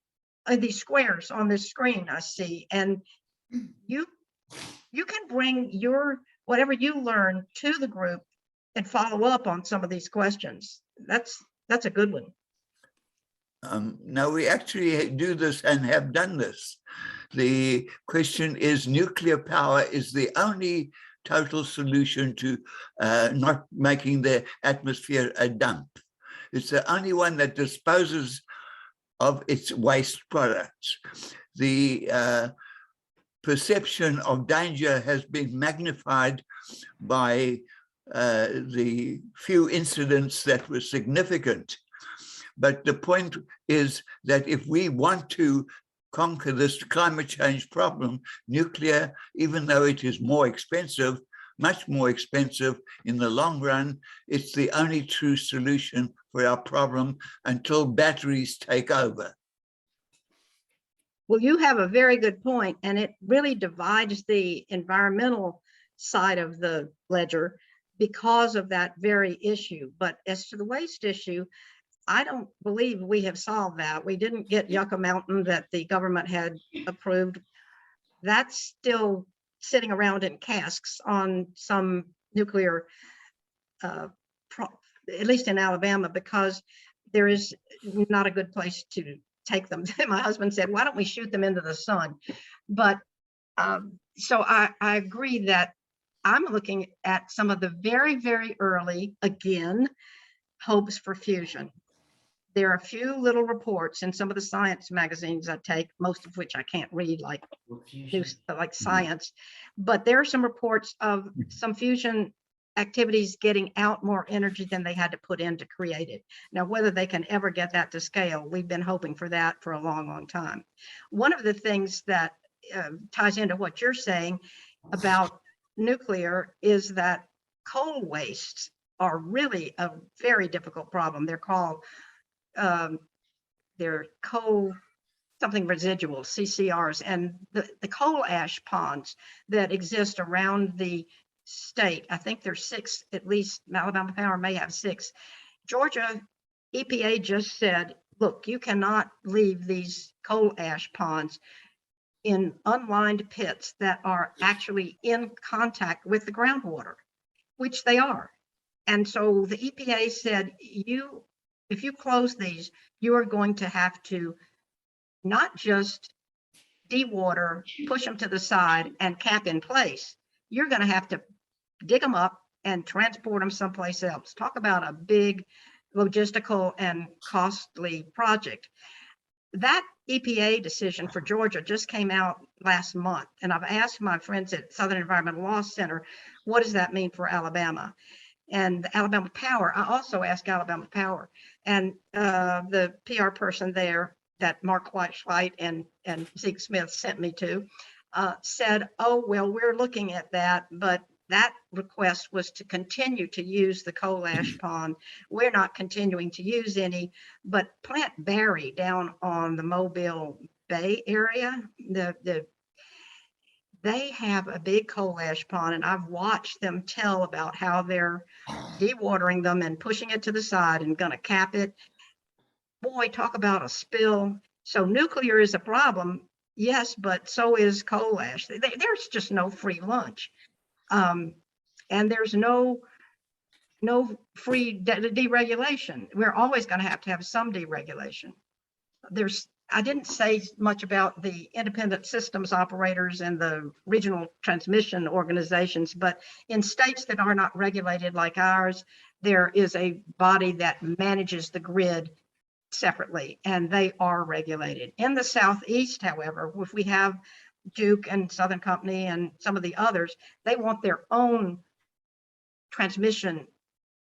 in these squares on this screen, I see, and you can bring whatever you learn to the group and follow up on some of these questions. That's a good one. No, we actually do this and have done this. The question is, nuclear power is the only total solution to not making the atmosphere a dump. It's the only one that disposes of its waste products. The perception of danger has been magnified by the few incidents that were significant. But the point is that if we want to conquer this climate change problem, nuclear, even though it is more expensive, much more expensive in the long run, it's the only true solution for our problem until batteries take over. Well, you have a very good point, and it really divides the environmental side of the ledger because of that very issue. But as to the waste issue, I don't believe we have solved that. We didn't get Yucca Mountain that the government had approved. That's still sitting around in casks on some nuclear, at least in Alabama, because there is not a good place to take them. My husband said, why don't we shoot them into the sun? But so I agree that I'm looking at some of the very, very early, again, hopes for fusion. there are a few little reports in some of the science magazines I take, most of which I can't read, like like Science, but there are some reports of some fusion activities getting out more energy than they had to put in to create it. Now, whether they can ever get that to scale, we've been hoping for that for a long, long time. One of the things that ties into what you're saying about nuclear is that coal wastes are really a very difficult problem. They're called they're coal something residuals, CCRs, and the coal ash ponds that exist around the state. I think there's 6, at least Alabama Power may have 6. Georgia EPA just said, look, you cannot leave these coal ash ponds in unlined pits that are actually in contact with the groundwater, which they are. And so the EPA said, if you close these, you are going to have to not just dewater, push them to the side and cap in place. You're going to have to dig them up and transport them someplace else. Talk about a big logistical and costly project. That EPA decision for Georgia just came out last month, and I've asked my friends at Southern Environmental Law Center, what does that mean for Alabama? And Alabama Power, I also asked Alabama Power, and the PR person there that Mark White and Zeke Smith sent me to said, oh, well, we're looking at that, but that request was to continue to use the coal ash pond. We're not continuing to use any, but Plant Barry down on the Mobile Bay area, they have a big coal ash pond, and I've watched them tell about how they're dewatering them and pushing it to the side and going to cap it. Boy, talk about a spill. So nuclear is a problem, yes, but so is coal ash. There's just no free lunch. And there's no free deregulation. We're always going to have some deregulation. I didn't say much about the independent systems operators and the regional transmission organizations, but in states that are not regulated like ours, there is a body that manages the grid separately, and they are regulated. In the Southeast, however, if we have Duke and Southern Company and some of the others, they want their own transmission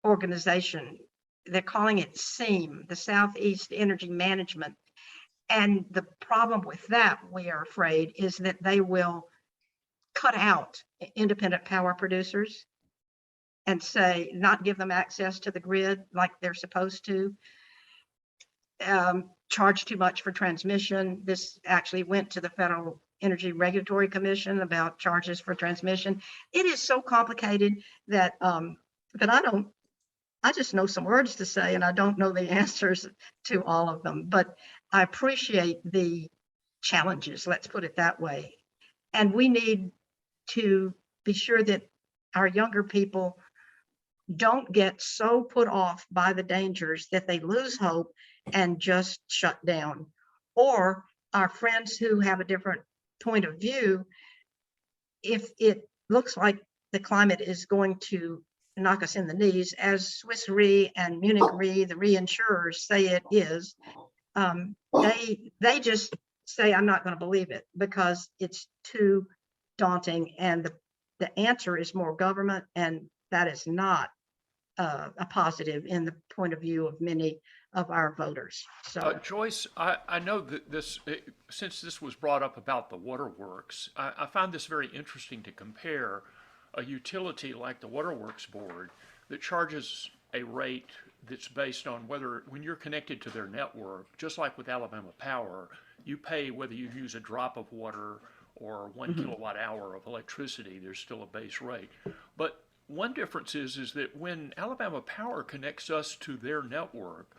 organization. They're calling it SEAM, the Southeast Energy Management. And the problem with that, we are afraid, is that they will cut out independent power producers and say, not give them access to the grid like they're supposed to. Charge too much for transmission. This actually went to the Federal Energy Regulatory Commission about charges for transmission. It is so complicated that I just know some words to say, and I don't know the answers to all of them, but I appreciate the challenges, let's put it that way. And we need to be sure that our younger people don't get so put off by the dangers that they lose hope and just shut down. Or our friends who have a different point of view, if it looks like the climate is going to knock us in the knees, as Swiss Re and Munich Re, the reinsurers, say it is, they just say, I'm not going to believe it because it's too daunting, and the answer is more government, and that is not a positive in the point of view of many of our voters. So Joyce, I know that since this was brought up about the waterworks, I found this very interesting to compare a utility like the Waterworks Board that charges a rate that's based on when you're connected to their network, just like with Alabama Power, you pay whether you use a drop of water or 1 kilowatt hour of electricity, there's still a base rate. But one difference is that when Alabama Power connects us to their network,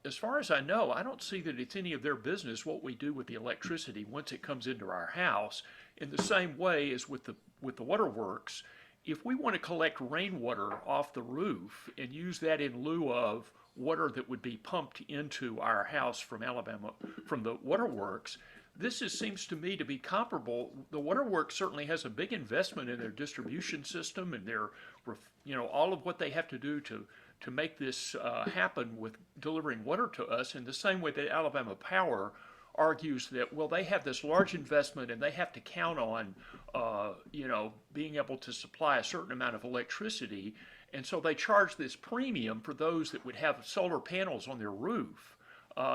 as far as I know, I don't see that it's any of their business what we do with the electricity once it comes into our house. In the same way as with the waterworks, if we want to collect rainwater off the roof and use that in lieu of water that would be pumped into our house from the waterworks, seems to me to be comparable. The waterworks certainly has a big investment in their distribution system and their, all of what they have to do to to make this happen with delivering water to us, in the same way that Alabama Power argues that, well, they have this large investment and they have to count on, being able to supply a certain amount of electricity. And so they charge this premium for those that would have solar panels on their roof.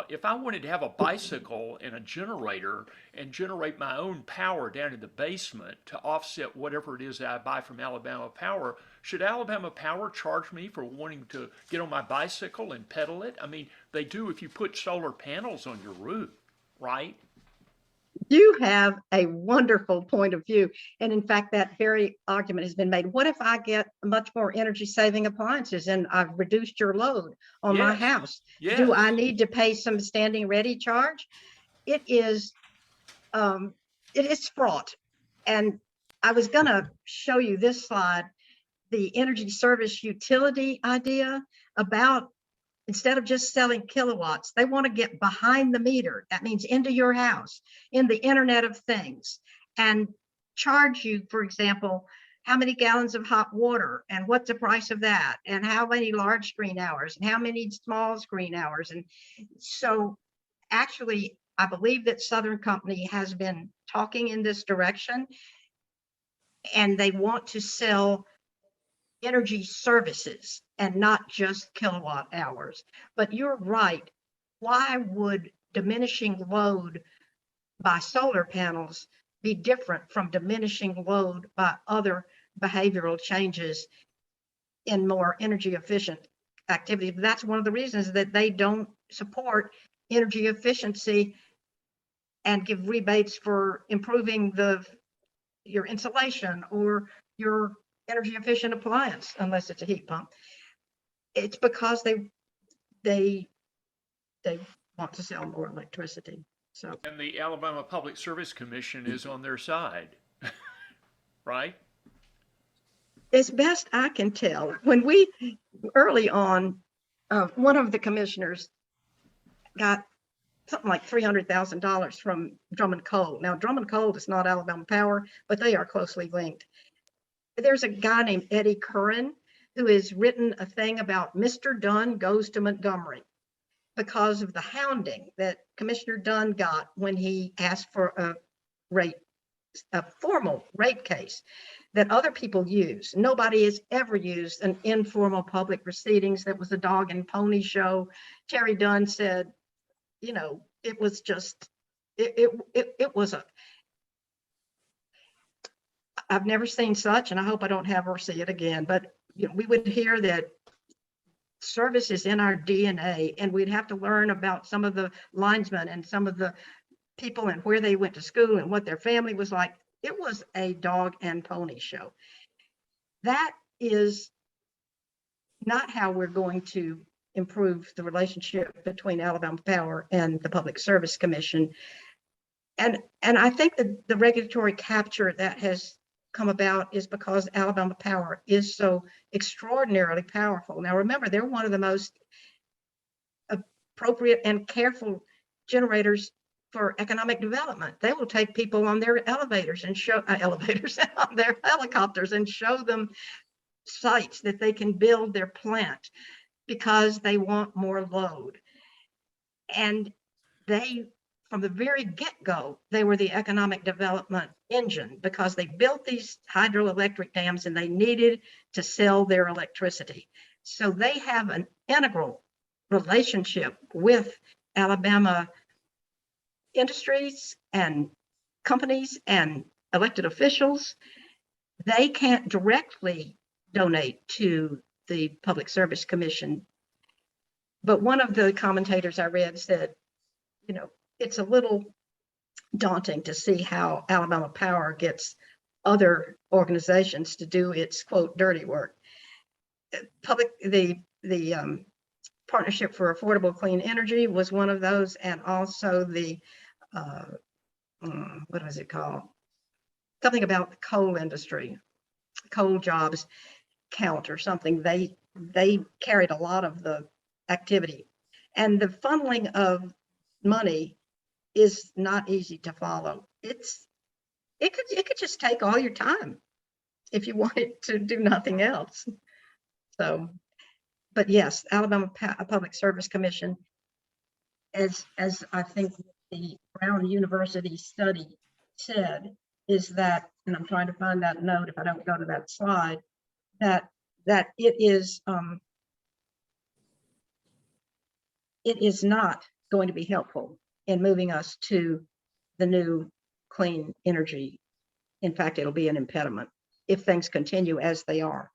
If I wanted to have a bicycle and a generator and generate my own power down in the basement to offset whatever it is that I buy from Alabama Power, should Alabama Power charge me for wanting to get on my bicycle and pedal it? I mean, they do if you put solar panels on your roof, right? You have a wonderful point of view. And in fact, that very argument has been made. What if I get much more energy saving appliances and I've reduced your load on my Yes. house? Yes. Do I need to pay some standing ready charge? It is fraught. And I was going to show you this slide, the energy service utility idea about, instead of just selling kilowatts, they want to get behind the meter. That means into your house, in the Internet of Things, and charge you, for example, how many gallons of hot water and what's the price of that, and how many large screen hours and how many small screen hours. And so actually, I believe that Southern Company has been talking in this direction, and they want to sell energy services and not just kilowatt hours. But you're right. Why would diminishing load by solar panels be different from diminishing load by other behavioral changes in more energy efficient activity? That's one of the reasons that they don't support energy efficiency and give rebates for improving your insulation or your energy efficient appliance, unless it's a heat pump. It's because they want to sell more electricity. So, And the Alabama Public Service Commission is on their side, right? as best I can tell, when we early on, one of the commissioners got something like $300,000 from Drummond Coal. Now, Drummond Coal is not Alabama Power, but they are closely linked. There's a guy named Eddie Curran who has written a thing about Mr. Dunn Goes to Montgomery because of the hounding that Commissioner Dunn got when he asked for a formal rate case that other people use. Nobody has ever used an informal public proceedings. That was a dog and pony show. Terry Dunn said, it was just, it was I've never seen such, and I hope I don't ever see it again, but we would hear that service is in our DNA, and we'd have to learn about some of the linesmen and some of the people and where they went to school and what their family was like. It was a dog and pony show. That is not how we're going to improve the relationship between Alabama Power and the Public Service Commission. And I think that the regulatory capture that has come about is because Alabama Power is so extraordinarily powerful. Now, remember, they're one of the most appropriate and careful generators for economic development. They will take people on their elevators and show on their helicopters and show them sites that they can build their plant because they want more load. And they, from the very get-go, they were the economic development engine because they built these hydroelectric dams and they needed to sell their electricity. So they have an integral relationship with Alabama industries and companies and elected officials. They can't directly donate to the Public Service Commission. But one of the commentators I read said, it's a little daunting to see how Alabama Power gets other organizations to do its, quote, dirty work. The Partnership for Affordable Clean Energy was one of those, and also the, what was it called? Something about the coal industry, coal jobs count or something. They carried a lot of the activity, and the funneling of money is not easy to follow. It could just take all your time if you wanted to do nothing else. So, but yes, Alabama Public Service Commission, as I think the Brown University study said, is that, and I'm trying to find that note if I don't go to that slide, that it is not going to be helpful in moving us to the new clean energy. In fact, it'll be an impediment if things continue as they are.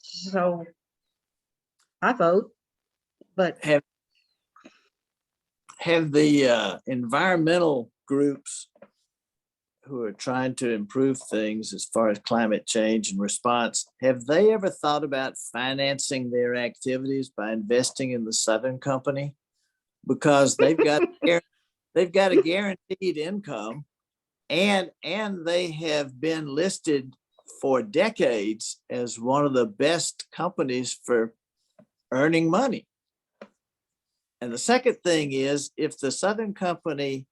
So I vote, but have the environmental groups who are trying to improve things as far as climate change and response, have they ever thought about financing their activities by investing in the Southern Company? Because they've got a guaranteed income, and they have been listed for decades as one of the best companies for earning money. And the second thing is, if the Southern Company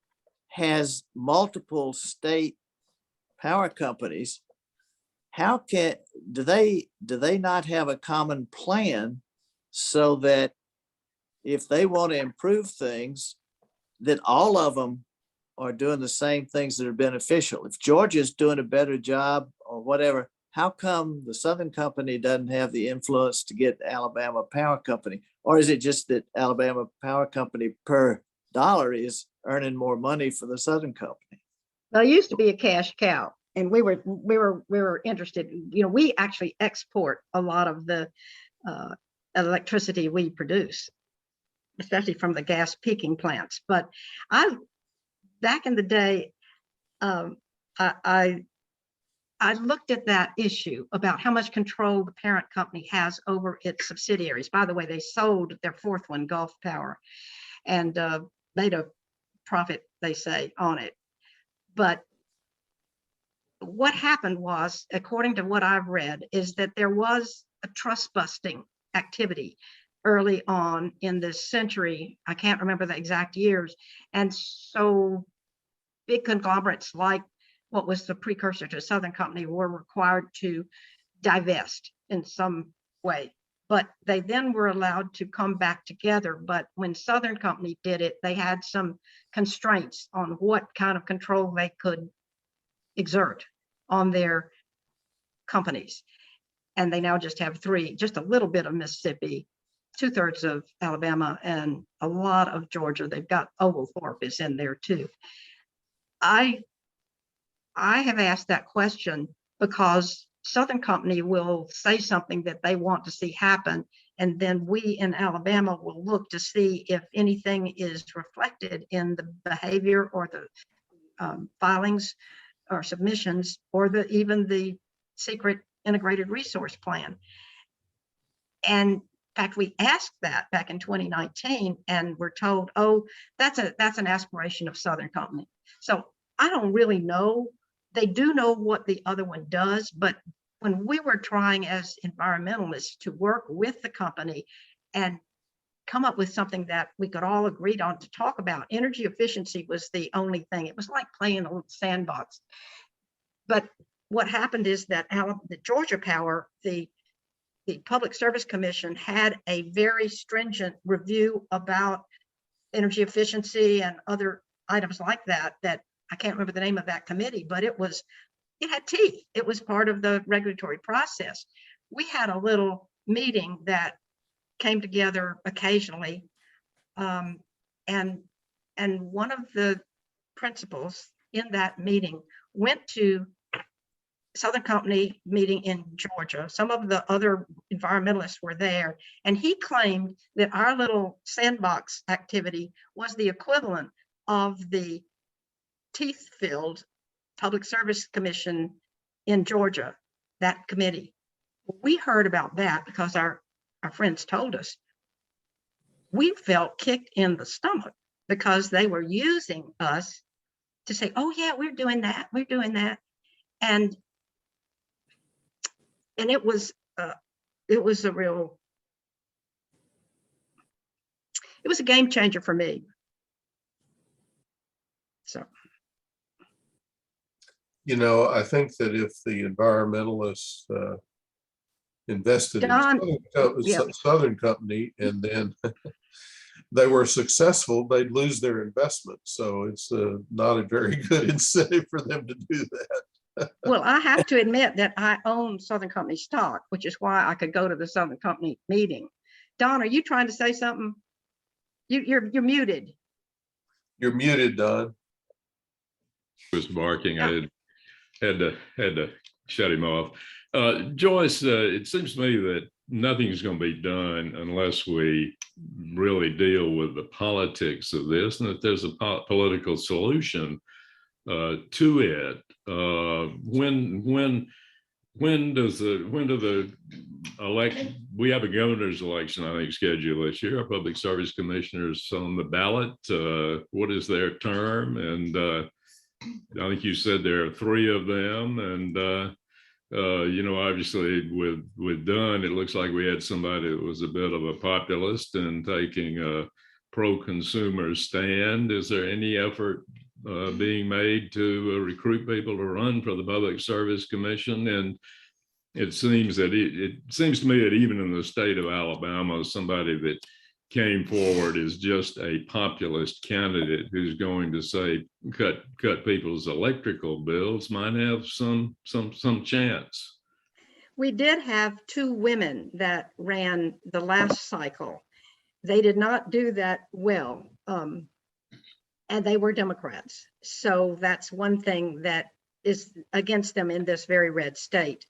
has multiple state power companies, how do they not have a common plan so that if they want to improve things, that all of them are doing the same things that are beneficial? If Georgia's doing a better job or whatever, how come the Southern Company doesn't have the influence to get Alabama Power Company? Or is it just that Alabama Power Company per dollar is earning more money for the Southern Company? Well, it used to be a cash cow, and we were interested. You know, we actually export a lot of the electricity we produce, especially from the gas peaking plants. But back in the day, I looked at that issue about how much control the parent company has over its subsidiaries. By the way, they sold their fourth one, Gulf Power, and made a profit, they say, on it. But what happened was, according to what I've read, is that there was a trust busting activity early on in this century. I can't remember the exact years. And so big conglomerates like what was the precursor to Southern Company were required to divest in some way. But they then were allowed to come back together. But when Southern Company did it, they had some constraints on what kind of control they could exert on their companies. And they now just have three, just a little bit of Mississippi, 2/3 of Alabama, and a lot of Georgia. They've got Oglethorpe is in there too. I have asked that question because Southern Company will say something that they want to see happen, and then we in Alabama will look to see if anything is reflected in the behavior or the filings or submissions or even the secret integrated resource plan. And in fact, we asked that back in 2019 and we're told, oh, that's an aspiration of Southern Company. So I don't really know. They do know what the other one does, but when we were trying as environmentalists to work with the company and come up with something that we could all agree on to talk about, energy efficiency was the only thing. It was like playing a little sandbox. But what happened is that the Georgia Power, the Public Service Commission had a very stringent review about energy efficiency and other items like that I can't remember the name of that committee, but it had teeth. It was part of the regulatory process. We had a little meeting that came together occasionally. And one of the principals in that meeting went to Southern Company meeting in Georgia. Some of the other environmentalists were there, and he claimed that our little sandbox activity was the equivalent of the teeth-filled Public Service Commission in Georgia, that committee. We heard about that because our friends told us. We felt kicked in the stomach because they were using us to say, oh yeah, we're doing that. And it was a game changer for me. So. You know, I think that if the environmentalists invested in Don, yeah. Southern Company, and then they were successful, they'd lose their investment. So it's not a very good incentive for them to do that. Well, I have to admit that I own Southern Company stock, which is why I could go to the Southern Company meeting. Don, are you trying to say something? You're muted. You're muted, Don. Was barking. I had to shut him off. Joyce, it seems to me that nothing's going to be done unless we really deal with the politics of this, and that there's a political solution to it. When do the we have a governor's election, I think, scheduled this year. Our public service commissioners on the ballot. What is their term? And I think you said there are 3 of them. And you know, obviously with Dunn, it looks like we had somebody that was a bit of a populist and taking a pro-consumer stand. Is there any effort being made to recruit people to run for the Public Service Commission? And it seems that it seems to me that even in the state of Alabama, somebody that came forward is just a populist candidate who's going to say cut people's electrical bills might have some chance. We did have 2 women that ran the last cycle. They did not do that well. And they were Democrats. So that's one thing that is against them in this very red state.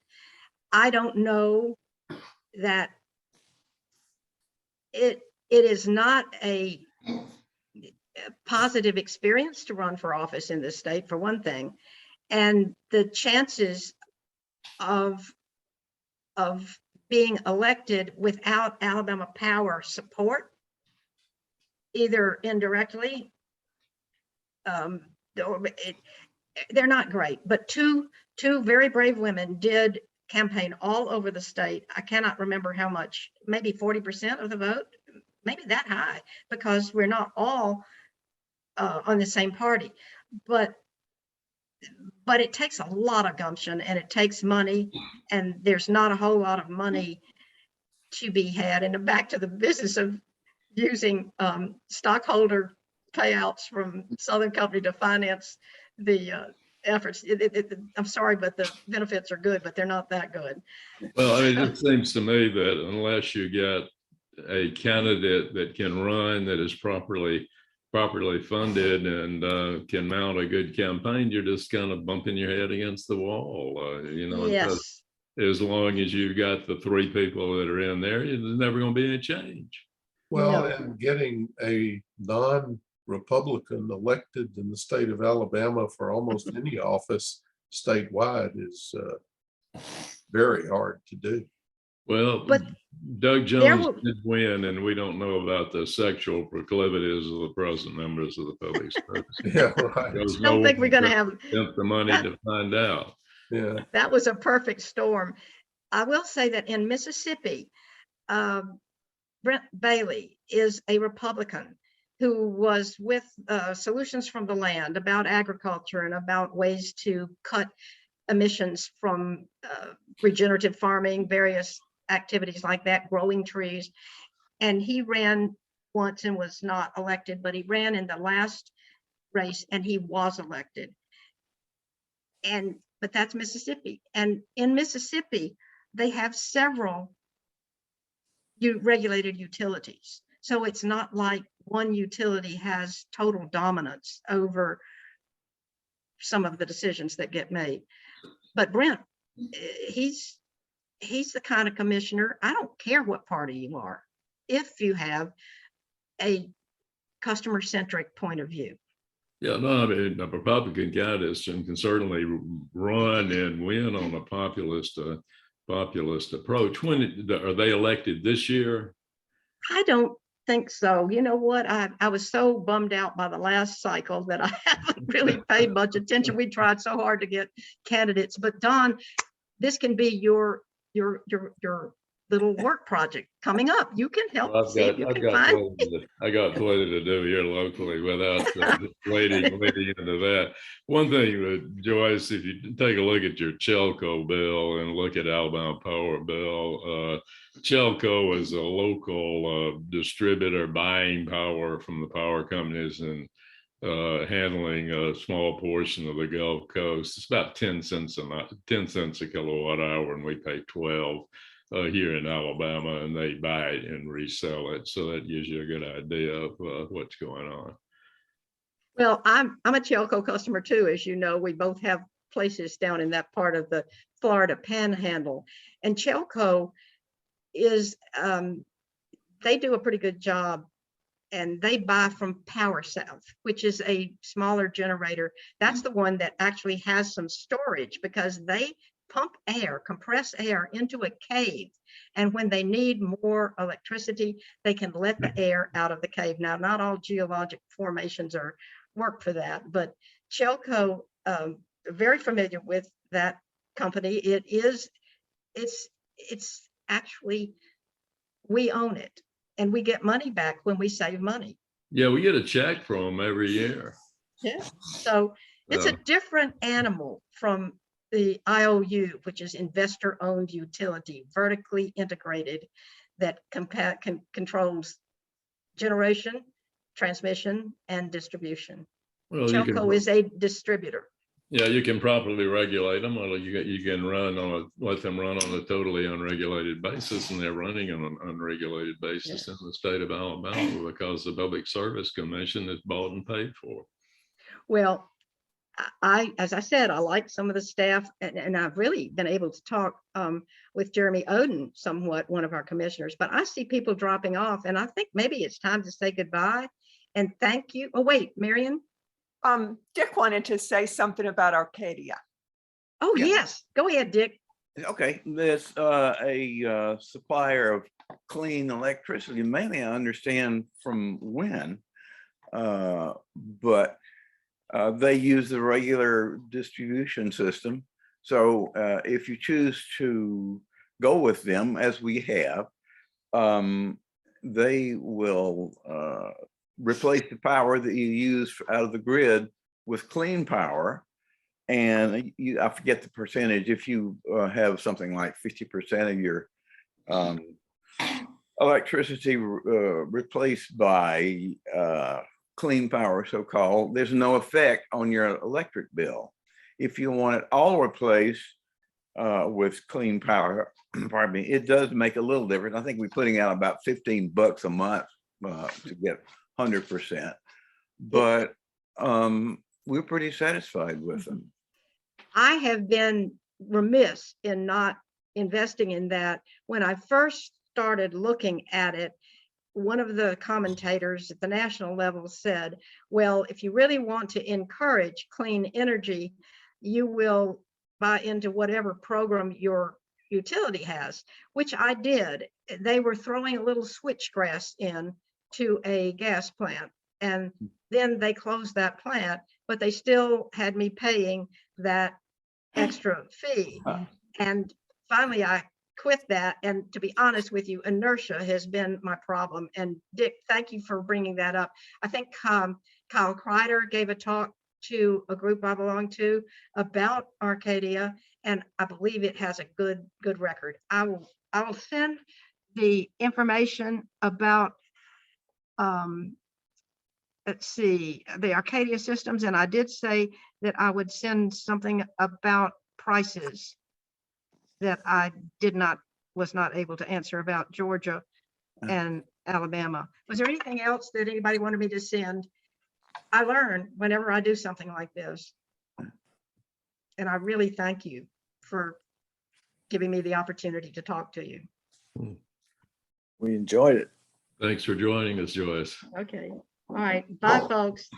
I don't know that it is not a positive experience to run for office in this state, for one thing. And the chances of being elected without Alabama Power support, either indirectly, they're not great, but two very brave women did campaign all over the state. I cannot remember how much, maybe 40% of the vote, maybe that high, because we're not all on the same party. But it takes a lot of gumption, and it takes money, and there's not a whole lot of money to be had. And back to the business of using stockholder payouts from Southern Company to finance the efforts. I'm sorry, but the benefits are good, but they're not that good. Well, I mean, it seems to me that unless you get a candidate that can run, that is properly funded and can mount a good campaign, you're just kind of bumping your head against the wall. You know, yes. As long as you've got the 3 people that are in there, there's never going to be any change. Well, No. and getting a non-Republican elected in the state of Alabama for almost any office statewide is very hard to do. Well, But Doug Jones did win, and we don't know about the sexual proclivities of the present members of the public service. Yeah, right. I don't think we're going to have the money to find out. Yeah, that was a perfect storm. I will say that in Mississippi, Brent Bailey is a Republican who was with Solutions from the Land about agriculture and about ways to cut emissions from regenerative farming, various activities like that, growing trees. And he ran once and was not elected, but he ran in the last race and he was elected. But that's Mississippi. And in Mississippi, they have several regulated utilities. So it's not like one utility has total dominance over some of the decisions that get made. But Brent, he's the kind of commissioner, I don't care what party you are, if you have a customer-centric point of view. Yeah, no, I mean, a Republican candidate can certainly run and win on a populist approach. When are they elected this year? I don't think so. You know what? I was so bummed out by the last cycle that I haven't really paid much attention. We tried so hard to get candidates, but Don, this can be the little work project coming up. You can help Well, see if you can find. I got plenty to do here locally without just wading into that. One thing that Joyce, if you take a look at your Chelco bill and look at Alabama Power bill, Chelco is a local distributor buying power from the power companies and handling a small portion of the Gulf Coast. It's about 10 cents a kilowatt hour, and we pay 12 here in Alabama, and they buy it and resell it. So that gives you a good idea of what's going on. Well, I'm a Chelco customer too. As you know, we both have places down in that part of the Florida Panhandle, and Chelco is they do a pretty good job, and they buy from Power South, which is a smaller generator. That's the one that actually has some storage, because they pump air, compress air into a cave. And when they need more electricity, they can let the air out of the cave. Now, not all geologic formations work for that, but Chelco, very familiar with that company. It's actually, we own it, and we get money back when we save money. Yeah, we get a check from them every year. Yeah, so it's a different animal from the IOU, which is investor-owned utility, vertically integrated, that controls generation, transmission, and distribution. Well, Chelco is a distributor. Yeah, you can properly regulate them, or you can let them run on a totally unregulated basis, and they're running on an unregulated basis in the state of Alabama because the Public Service Commission is bought and paid for. Well, as I said, I like some of the staff, and I've really been able to talk with Jeremy Oden somewhat, one of our commissioners, but I see people dropping off, and I think maybe it's time to say goodbye and thank you. Oh, wait, Marion? Dick wanted to say something about Arcadia. Oh, Yeah. yes. Go ahead, Dick. Okay, there's a supplier of clean electricity, mainly I understand from when, but they use the regular distribution system. So if you choose to go with them, as we have, they will replace the power that you use out of the grid with clean power. And I forget the percentage. If you have something like 50% of your electricity replaced by clean power, so-called, there's no effect on your electric bill. If you want it all replaced with clean power, pardon me, it does make a little difference. I think we're putting out about $15 a month to get 100%, but we're pretty satisfied with them. I have been remiss in not investing in that. When I first started looking at it, one of the commentators at the national level said, well, if you really want to encourage clean energy, you will buy into whatever program your utility has, which I did. They were throwing a little switchgrass in to a gas plant, and then they closed that plant, but they still had me paying that extra fee. And finally I quit that, and to be honest with you, inertia has been my problem. And Dick, thank you for bringing that up. I think Kyle Kreider gave a talk to a group I belong to about Arcadia, and I believe it has a good record. I will send the information about let's see, the Arcadia systems, and I did say that I would send something about prices that I was not able to answer about Georgia and Alabama. Was there anything else that anybody wanted me to send? I learn whenever I do something like this, and I really thank you for giving me the opportunity to talk to you. We enjoyed it. Thanks for joining us, Joyce. Okay. All right. Bye, folks.